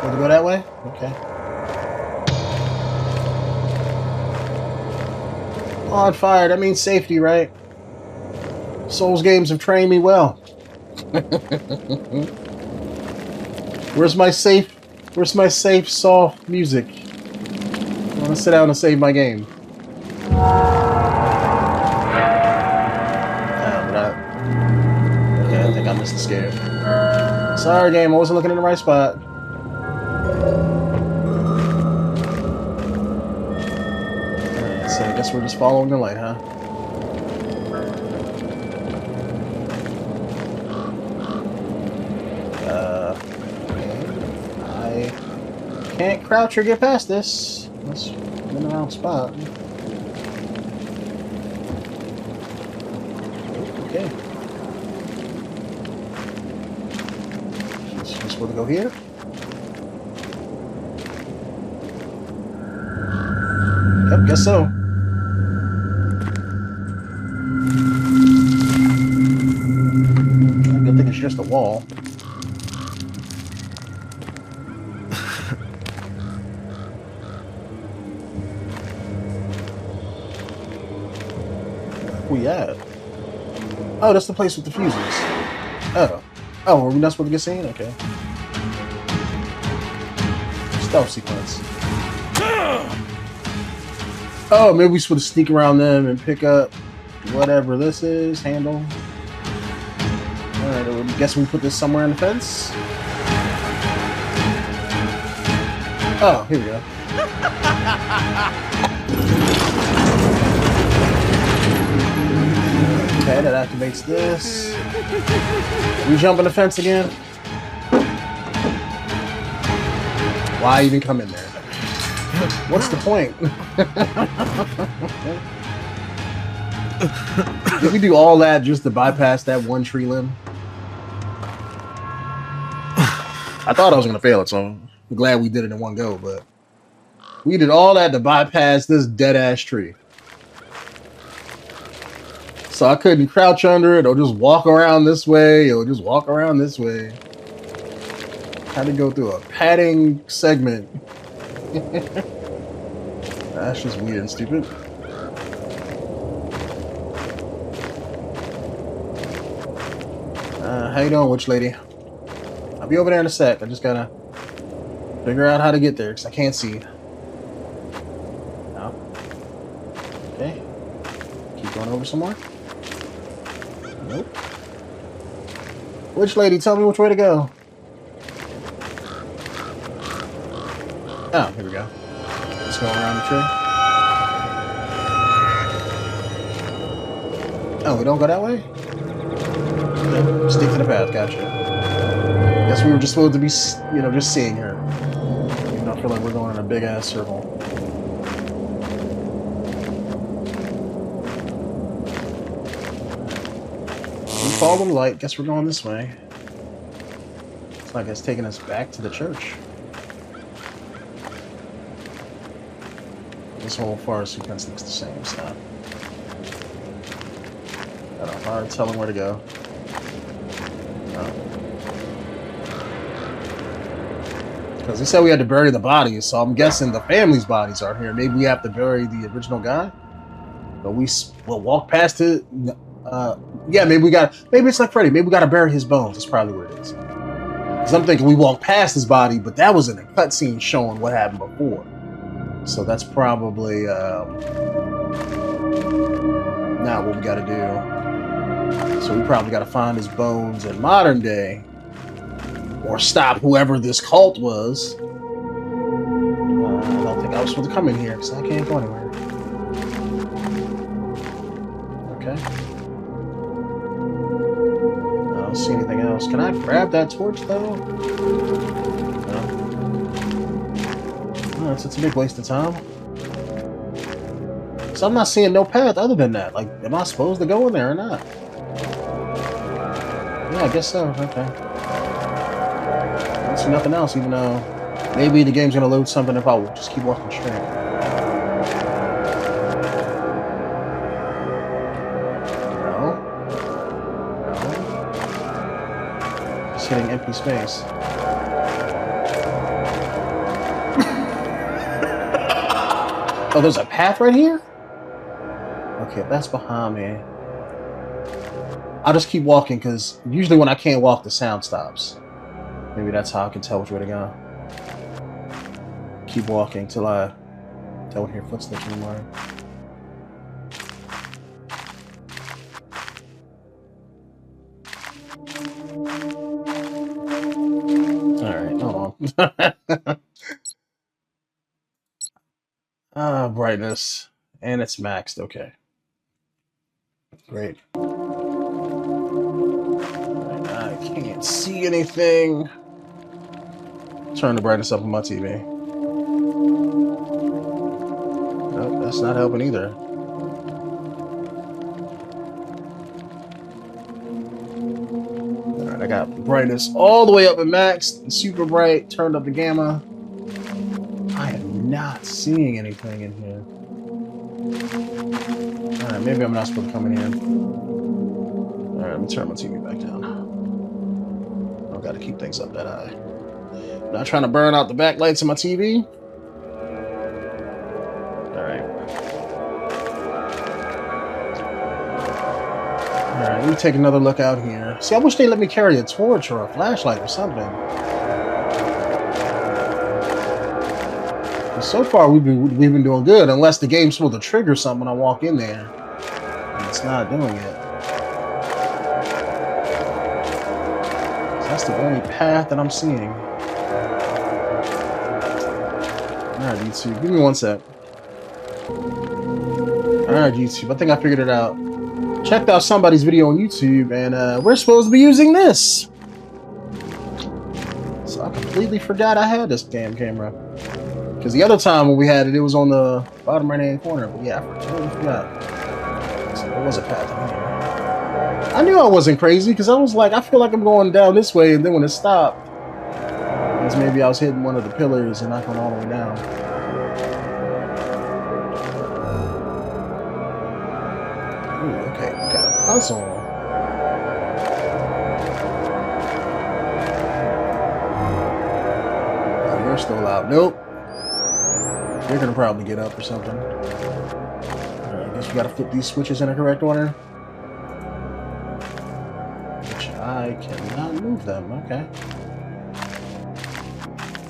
Want to go that way? Okay. On fire, that means safety, right? Souls games have trained me well. Where's my safe soft music? I want to sit down and save my game. Okay, I think I missed the scare. Sorry, game, I wasn't looking in the right spot. Alright, so I guess we're just following the light, huh? Can't crouch or get past this. Let's in the wrong spot. Okay. Just supposed to go here. Yep, guess so. Good thing it's just a wall. We at? Oh, that's the place with the fuses. Oh, were we not supposed to get seen? Okay. Stealth sequence. Oh, maybe we should sneak around them and pick up whatever this is. Handle. Alright, I guess we put this somewhere in the fence. Oh, here we go. Okay, that activates this. We jump on the fence again. Why even come in there? What's the point? Did we do all that just to bypass that one tree limb? I thought I was gonna fail it, so I'm glad we did it in one go, but we did all that to bypass this dead-ass tree. So I couldn't crouch under it or just walk around this way or just walk around this way. Had to go through a padding segment. That's just weird and stupid. How you doing, witch lady? I'll be over there in a sec. I just gotta figure out how to get there because I can't see. No. Okay. Keep going over some more. Nope. Witch lady, tell me which way to go. Oh, here we go. Let's go around the tree. Oh, we don't go that way? Okay. Stick to the path, gotcha. Guess we were just supposed to be, you know, just seeing her. Even though I feel like we're going in a big ass circle. We follow the light. Guess we're going this way. It's like it's taking us back to the church. This whole forest sequence looks the same, so got a hard telling where to go. Because they said we had to bury the bodies, so I'm guessing the family's bodies are here. Maybe we have to bury the original guy, but we'll walk past it. Yeah, maybe it's like Freddy. Maybe we got to bury his bones. That's probably what it is. Because I'm thinking we walked past his body, but that was in a cutscene showing what happened before. So that's probably not what we got to do. So we probably got to find his bones in modern day, or stop whoever this cult was. I don't think I was supposed to come in here because I can't go anywhere. Okay. I don't see anything else. Can I grab that torch though? No, it's a big waste of time. So I'm not seeing no path other than that. Like, am I supposed to go in there or not? Yeah, I guess so. Okay. I don't see nothing else, even though maybe the game's gonna load something if I will just keep walking straight. No. No. Just hitting empty space. Oh, there's a path right here? Okay, that's behind me. I'll just keep walking, because usually when I can't walk, the sound stops. Maybe that's how I can tell which way to go. Keep walking till I don't hear footsteps anymore. Alright, hold on. Brightness. And it's maxed, okay. Great. I can't see anything. Turn the brightness up on my TV. Nope, that's not helping either. Alright, I got brightness all the way up at max, super bright, turned up the gamma. I am not seeing anything in here. Alright, maybe I'm not supposed to come in here. Alright, let me turn my TV back down. I've got to keep things up that high. Not trying to burn out the backlights of my TV. Alright. Alright, let me take another look out here. See, I wish they let me carry a torch or a flashlight or something. So far, we've been doing good, unless the game's supposed to trigger something when I walk in there. And it's not doing it. So that's the only path that I'm seeing. Alright, YouTube. Give me 1 sec. Alright, YouTube. I think I figured it out. Checked out somebody's video on YouTube, and we're supposed to be using this. So I completely forgot I had this damn camera. Because the other time when we had it, it was on the bottom right-hand corner. But yeah, I totally forgot. So there was a path in here. I knew I wasn't crazy, because I was like, I feel like I'm going down this way, and then when it stopped, because maybe I was hitting one of the pillars and not going all the way down. Ooh, okay, we got a puzzle. Oh, you're still out. Nope. You're gonna probably get up or something. Alright, I guess we gotta flip these switches in the correct order. Which I cannot move them. Okay.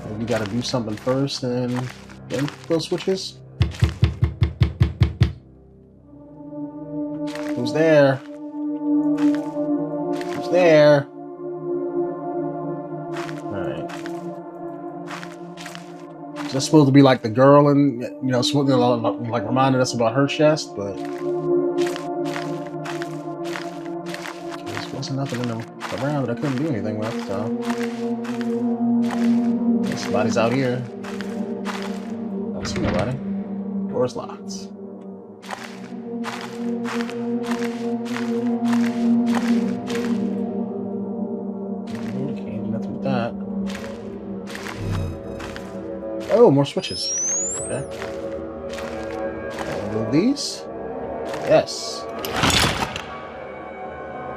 Maybe we gotta do something first and then those switches. Who's there? Who's there? Is that supposed to be like the girl and, you know, like reminding us about her chest, but there wasn't nothing in the around that I couldn't do anything with, so somebody's out here. I don't see nobody. Door's locked. Can't do nothing with that. Oh, more switches. Okay. Move these? Yes.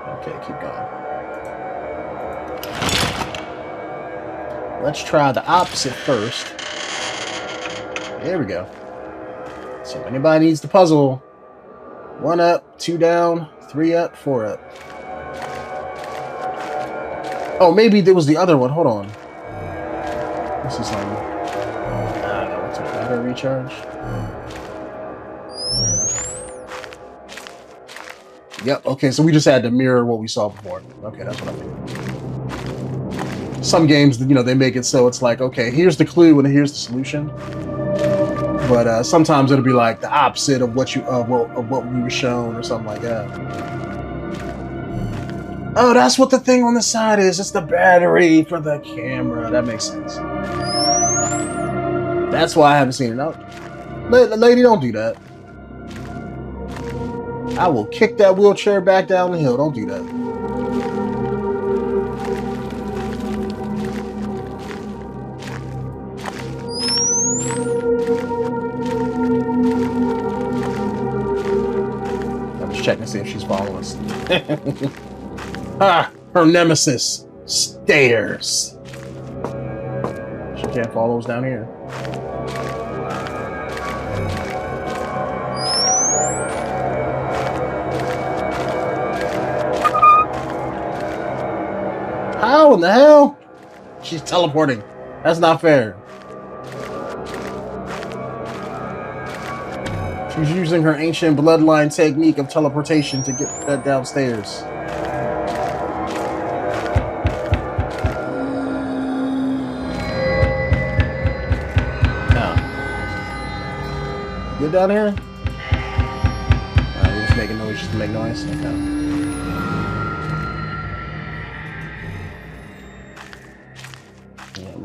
Okay, keep going. Let's try the opposite first. There we go. So if anybody needs the puzzle, 1 up, 2 down, 3 up, 4 up. Oh, maybe there was the other one. Hold on. This is something. Battery recharge. Yep, okay, so we just had to mirror what we saw before. Okay, that's what I mean. Some games, you know, they make it so it's like, okay, here's the clue and here's the solution. But sometimes it'll be like the opposite of what what we were shown or something like that. Oh, that's what the thing on the side is. It's the battery for the camera. That makes sense. That's why I haven't seen it out. Lady, don't do that. I will kick that wheelchair back down the hill. Don't do that. I'm just checking to see if she's following us. Ah, her nemesis. Stairs. She can't follow us down here. How in the hell? She's teleporting. That's not fair. She's using her ancient bloodline technique of teleportation to get that downstairs. Now, get down here? We're just making noise just to make noise. Okay.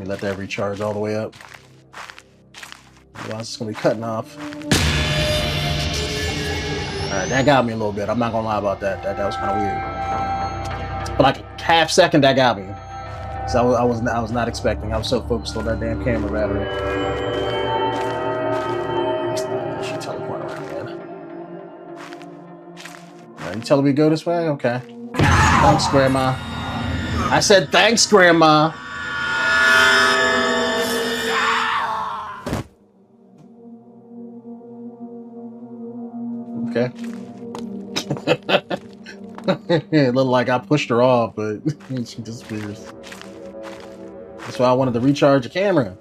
Let that recharge all the way up. Otherwise, it's gonna be cutting off. Alright, that got me a little bit. I'm not gonna lie about that. That was kind of weird. But like a half second, that got me. So I was not expecting. I was so focused on that damn camera battery. She teleported around, man. Are you telling me to go this way? Okay. Thanks, Grandma. I said thanks, Grandma. Okay. It looked like I pushed her off, but she disappears. That's why I wanted to recharge the camera.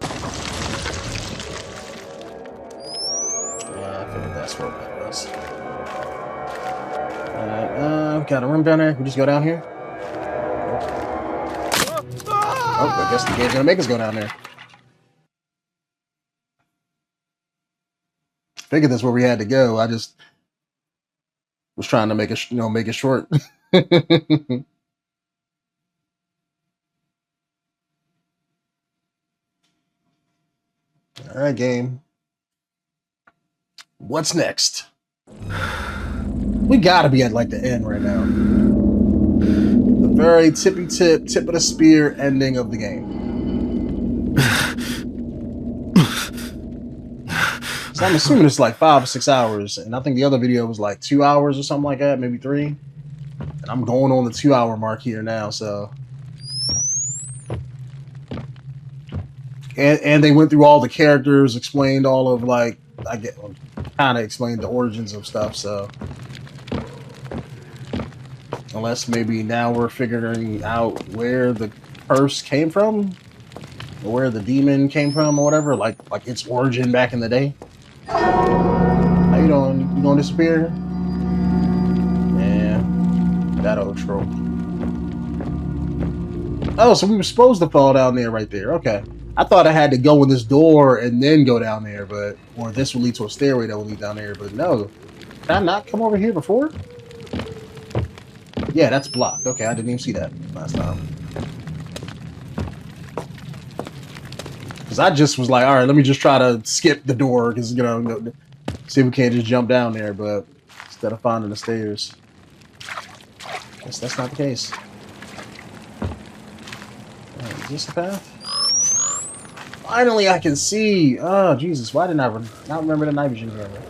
got a room down there. We just go down here. Oh, I guess the game's gonna make us go down there. Figured that's where we had to go. I just was trying to make it, make it short. All right, game. What's next? We gotta be at like the end right now. The very tip of the spear ending of the game. So I'm assuming it's like 5 or 6 hours, and I think the other video was like 2 hours or something like that, maybe 3. And I'm going on the 2 hour mark here now, so. And they went through all the characters, explained all of like, kind of explained the origins of stuff, so. Unless maybe now we're figuring out where the curse came from, or where the demon came from, or whatever, like its origin back in the day. How you doing? You gonna disappear? Yeah, that old trope. Oh, so we were supposed to fall down there right there. Okay. I thought I had to go in this door and then go down there, or this would lead to a stairway that would lead down there, but no. Did I not come over here before? Yeah, that's blocked. Okay, I didn't even see that last time. Because I just was like, all right, let me just try to skip the door, because, see if we can't just jump down there, but instead of finding the stairs. Guess that's not the case. Right, is this the path? Finally, I can see. Oh, Jesus, why didn't I not remember the night vision camera?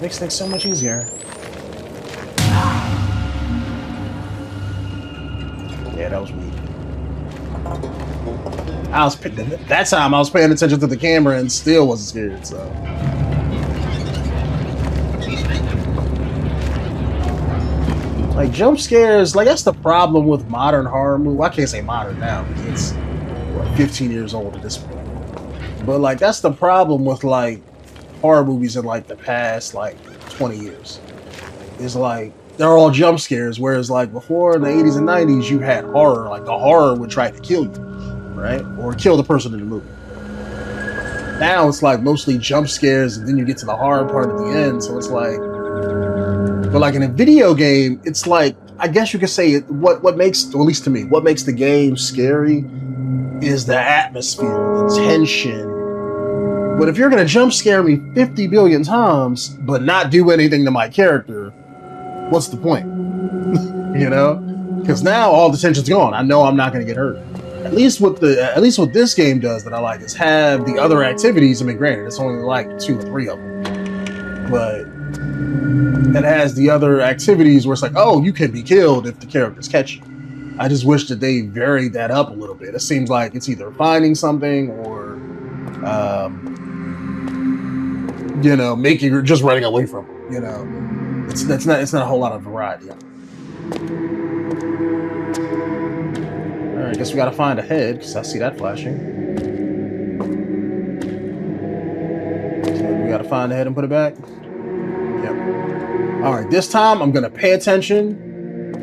Makes things so much easier. Yeah, that was weak. That time I was paying attention to the camera and still wasn't scared, so. Like, jump scares, like, that's the problem with modern horror movies. Well, I can't say modern now, because it's, what, 15 years old at this point. But, like, that's the problem with, like, horror movies in, like, the past, like, 20 years. It's like, they're all jump scares, whereas, like, before in the 80s and 90s, you had horror. Like, the horror would try to kill you, right? Or kill the person in the movie. Now it's, like, mostly jump scares, and then you get to the horror part at the end, so it's like... But, like, in a video game, it's like, I guess you could say, what makes, or at least to me, what makes the game scary is the atmosphere, the tension. But if you're going to jump scare me 50 billion times, but not do anything to my character, what's the point? Because now all the tension's gone. I know I'm not going to get hurt. At least what this game does that I like is have the other activities. I mean, granted, it's only like 2 or 3 of them, but it has the other activities where it's like, oh, you can be killed if the characters catch you. I just wish that they varied that up a little bit. It seems like it's either finding something or, making just running away from them. It's not a whole lot of variety. All right, I guess we gotta find a head because I see that flashing. So we gotta find the head and put it back. Yep. All right, this time I'm gonna pay attention.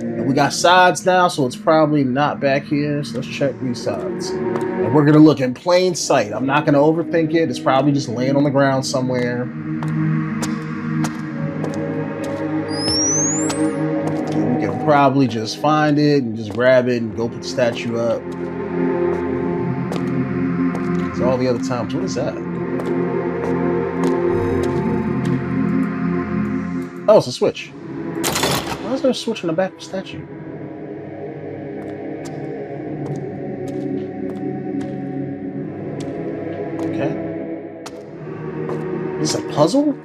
And we got sides now, so it's probably not back here. So let's check these sides. And we're gonna look in plain sight. I'm not gonna overthink it. It's probably just laying on the ground somewhere. Probably just find it and just grab it and go put the statue up. Because all the other times, what is that? Oh, it's a switch. Why is there a switch in the back of the statue? Okay. Is this a puzzle?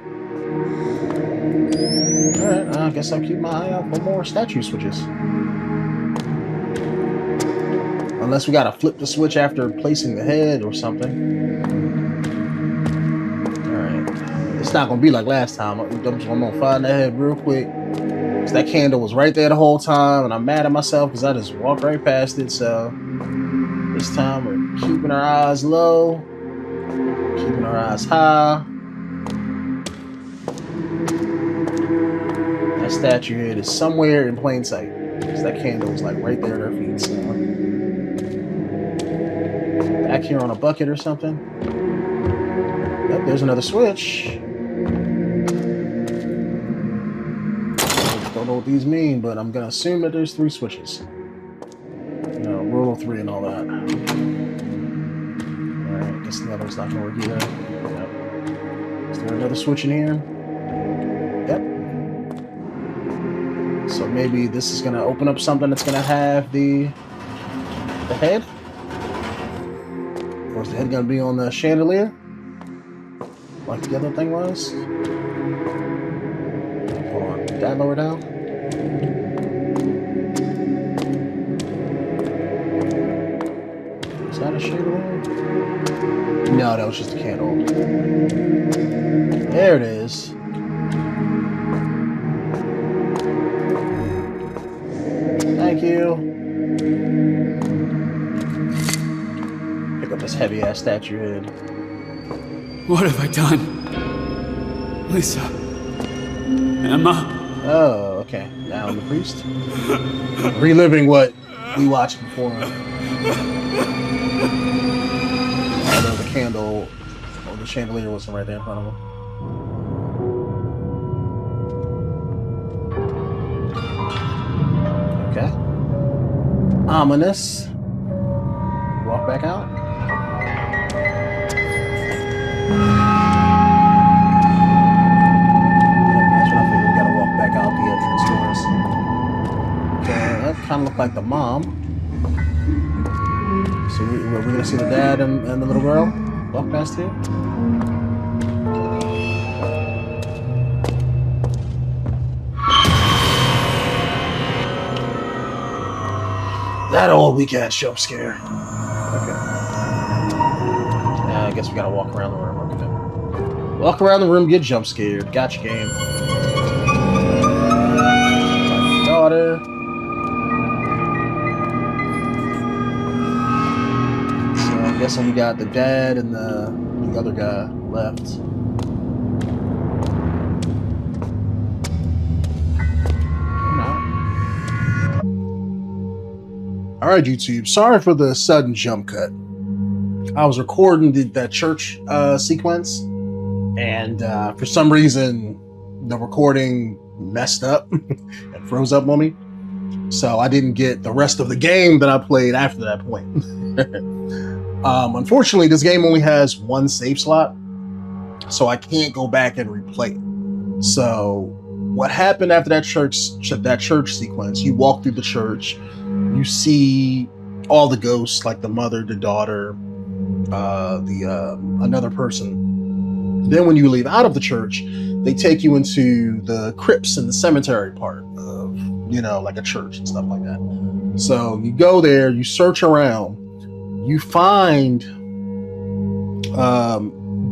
Alright, I guess I'll keep my eye out for more statue switches. Unless we gotta flip the switch after placing the head or something. Alright. It's not gonna be like last time. I'm gonna find that head real quick. Because that candle was right there the whole time, and I'm mad at myself because I just walked right past it, so... This time we're keeping our eyes low. Keeping our eyes high. That statue head is somewhere in plain sight. Because that candle is like right there at her feet. So. Back here on a bucket or something. Yep, there's another switch. Don't know what these mean, but I'm gonna assume that there's 3 switches. You know, rule of 3 and all that. Alright, guess the other one's not gonna work either. Yep. Is there another switch in here? Yep. So maybe this is gonna open up something that's gonna have the head? Or is the head gonna be on the chandelier? Like the other thing was? Hold on, did that lower down? Is that a chandelier? No, that was just a candle. There it is. Thank you. Pick up this heavy ass statue head. What have I done? Lisa. Emma. Oh, okay. Now I'm the priest. Reliving what we watched before. Although the candle or the chandelier wasn't right there in front of him. Okay. Ominous. Walk back out. Kind of look like the mom. So we're gonna see the dad and the little girl walk past here. That old weekend jump scare. Okay. I guess we gotta walk around the room. Okay. Walk around the room, get jump scared. Gotcha game. My daughter. Guessing we got the dad and the other guy left. Alright, YouTube. Sorry for the sudden jump cut. I was recording that church sequence, and for some reason the recording messed up and froze up on me. So I didn't get the rest of the game that I played after that point. Unfortunately, this game only has 1 save slot, so I can't go back and replay it. So what happened after that church sequence, you walk through the church, you see all the ghosts, like the mother, the daughter, another person. Then when you leave out of the church, they take you into the crypts and the cemetery part of, you know, like a church and stuff like that. So you go there, you search around, you find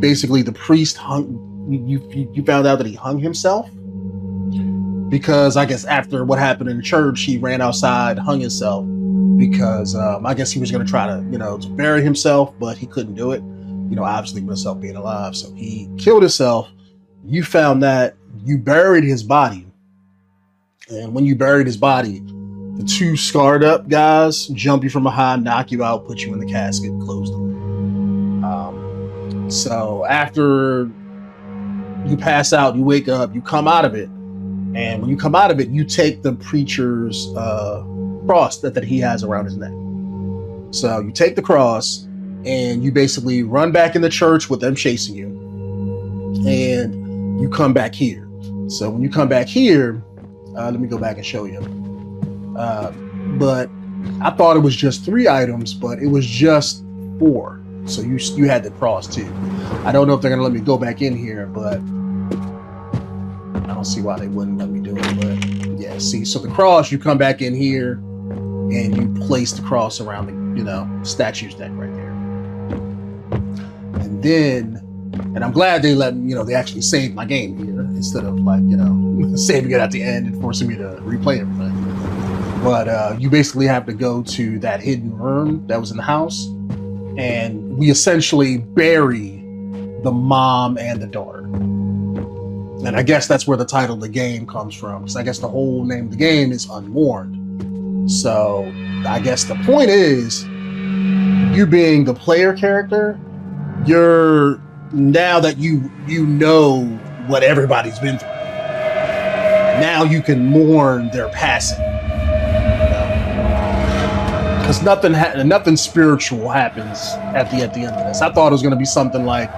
basically the priest you found out that he hung himself, because I guess after what happened in the church, he ran outside, hung himself, because I guess he was going to try to, you know, to bury himself, but he couldn't do it, you know, obviously with himself being alive. So he killed himself. You found that, you buried his body, and when you buried his body, the 2 scarred up guys jump you from behind, knock you out, put you in the casket, close the room. So after you pass out, you wake up, you come out of it, and when you come out of it, you take the preacher's cross that he has around his neck. So you take the cross and you basically run back in the church with them chasing you, and you come back here. So when you come back here, let me go back and show you. But I thought it was just 3 items, but it was just 4. So you had the cross too. I don't know if they're gonna let me go back in here, but I don't see why they wouldn't let me do it. But yeah, see, so the cross, you come back in here and you place the cross around the, you know, statue's neck right there. And then, and I'm glad they let me, you know, they actually saved my game here instead of, like, you know, saving it at the end and forcing me to replay everything. But you basically have to go to that hidden room that was in the house, and we essentially bury the mom and the daughter. And I guess that's where the title of the game comes from, because I guess the whole name of the game is Unmourned. So I guess the point is, you being the player character, you're, now that you know what everybody's been through, now you can mourn their passing. Because nothing spiritual happens at the end of this. I thought it was going to be something like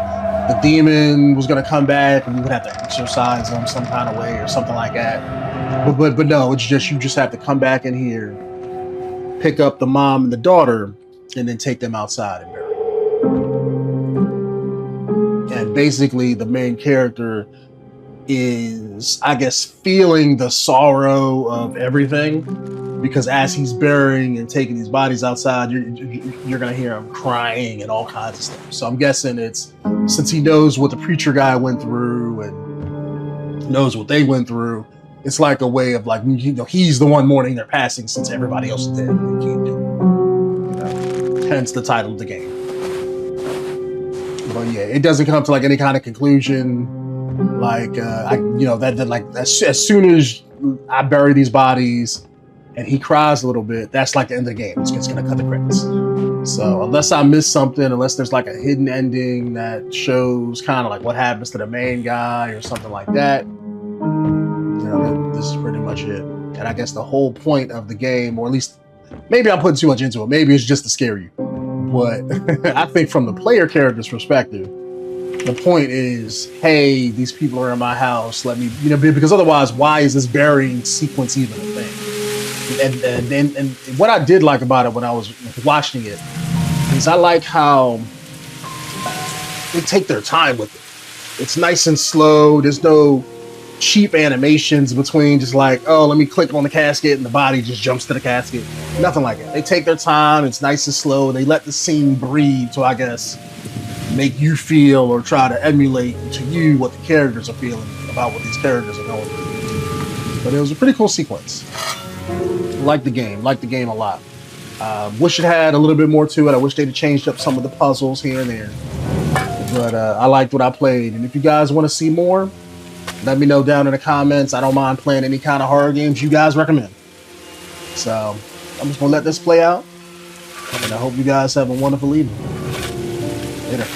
the demon was going to come back and you would have to exorcise him some kind of way or something like that. But no, it's just, you just have to come back in here, pick up the mom and the daughter, and then take them outside and bury them. And basically the main character is, I guess, feeling the sorrow of everything, because as he's burying and taking these bodies outside, you're gonna hear him crying and all kinds of stuff. So I'm guessing it's, since he knows what the preacher guy went through and knows what they went through, it's like a way of like, you know, he's the one mourning their passing since everybody else is dead and he can't do it. You know? Hence the title of the game. But yeah, it doesn't come to like any kind of conclusion. Like as soon as I bury these bodies and he cries a little bit, that's like the end of the game. It's gonna cut the credits. So unless I missed something, unless there's like a hidden ending that shows kind of like what happens to the main guy or something like that, you know, this is pretty much it. And I guess the whole point of the game, or at least maybe I'm putting too much into it, maybe it's just to scare you. But I think from the player character's perspective, the point is, hey, these people are in my house. Let me, you know, because otherwise, why is this burying sequence even a thing? And what I did like about it when I was watching it is I like how they take their time with it. It's nice and slow. There's no cheap animations between just like, oh, let me click on the casket and the body just jumps to the casket. Nothing like that. They take their time. It's nice and slow. They let the scene breathe to, I guess, make you feel or try to emulate to you what the characters are feeling about what these characters are going through. But it was a pretty cool sequence. Like the game a lot. Wish it had a little bit more to it. I wish they'd have changed up some of the puzzles here and there. But I liked what I played. And if you guys want to see more, let me know down in the comments. I don't mind playing any kind of horror games you guys recommend. So I'm just gonna let this play out. And I hope you guys have a wonderful evening. Later.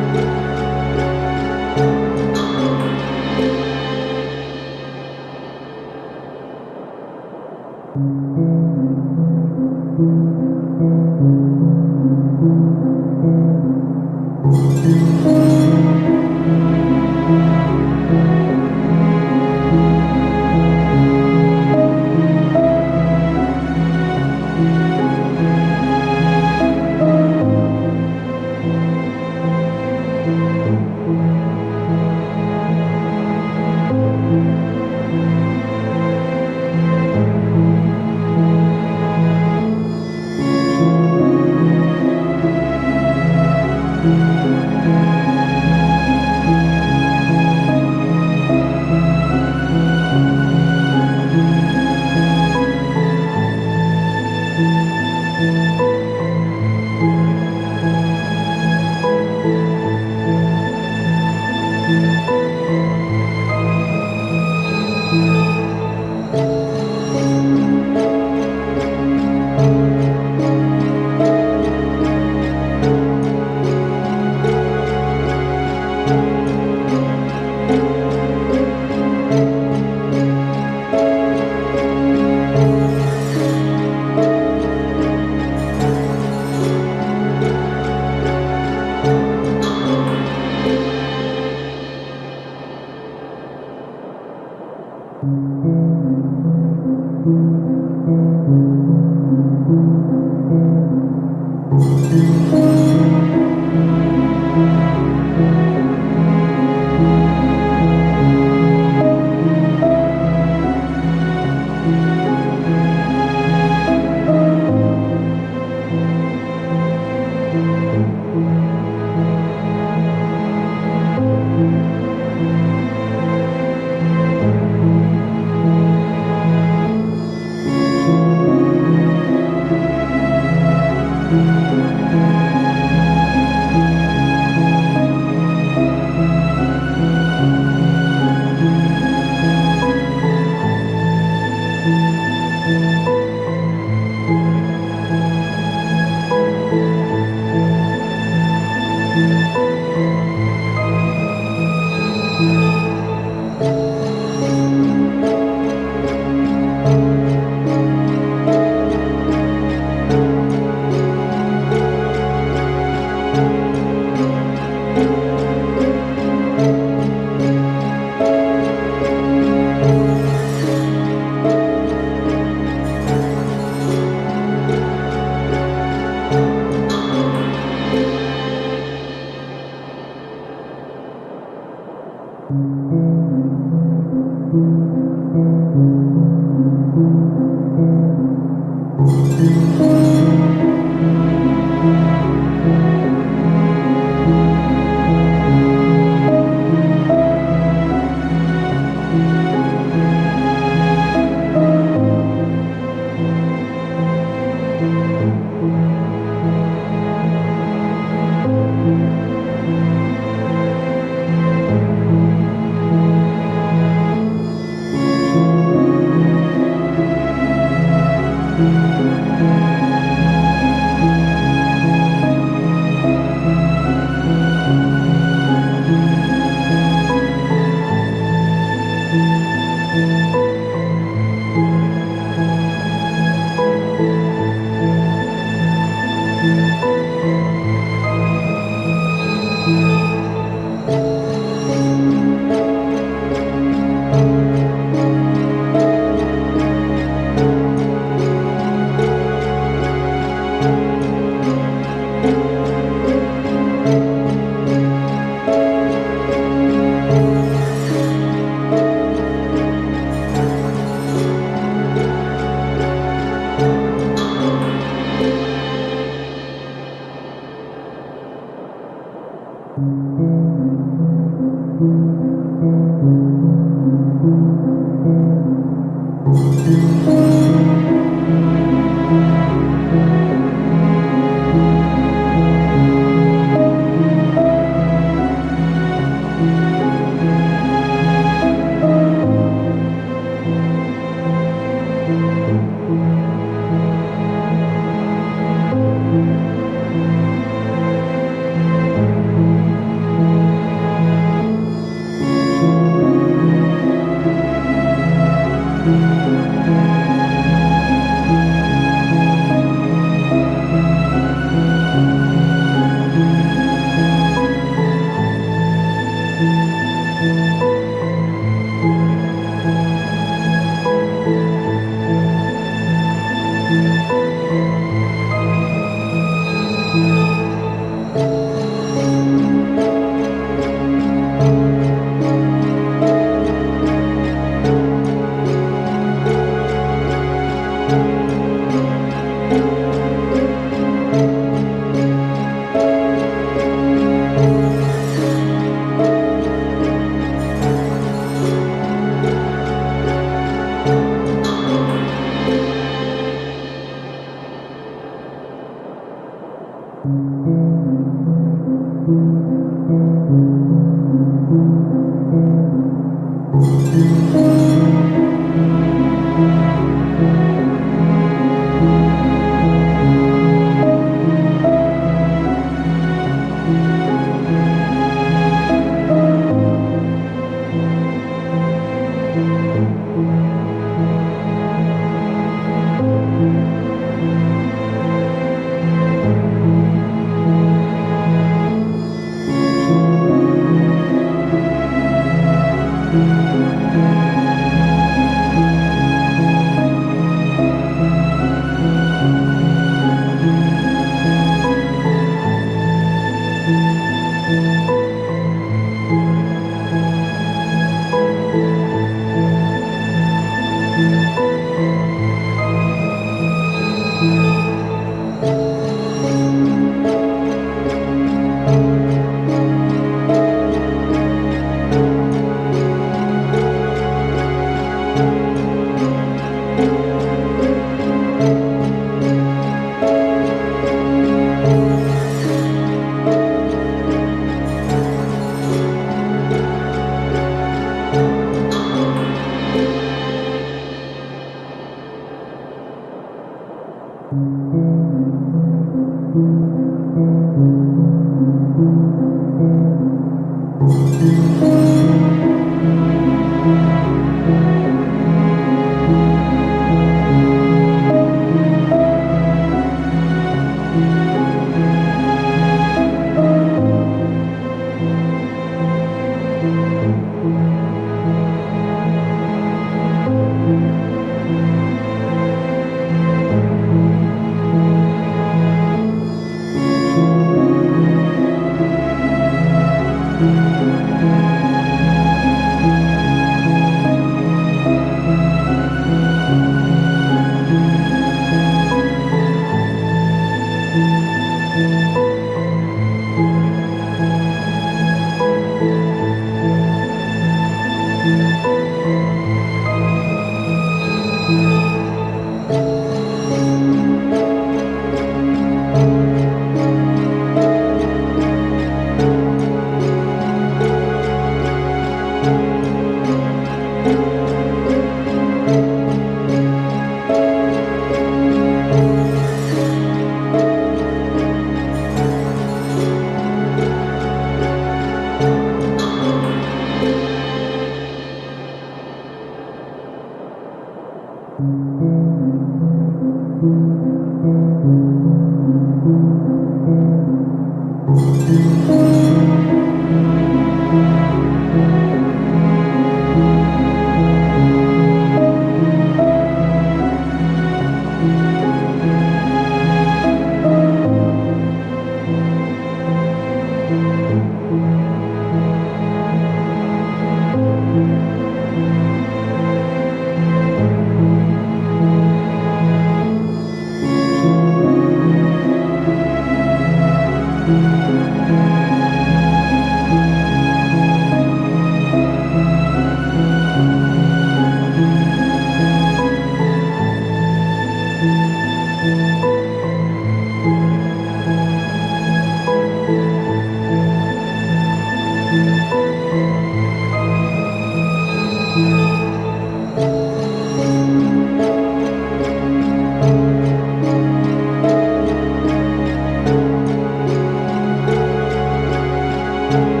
Bye.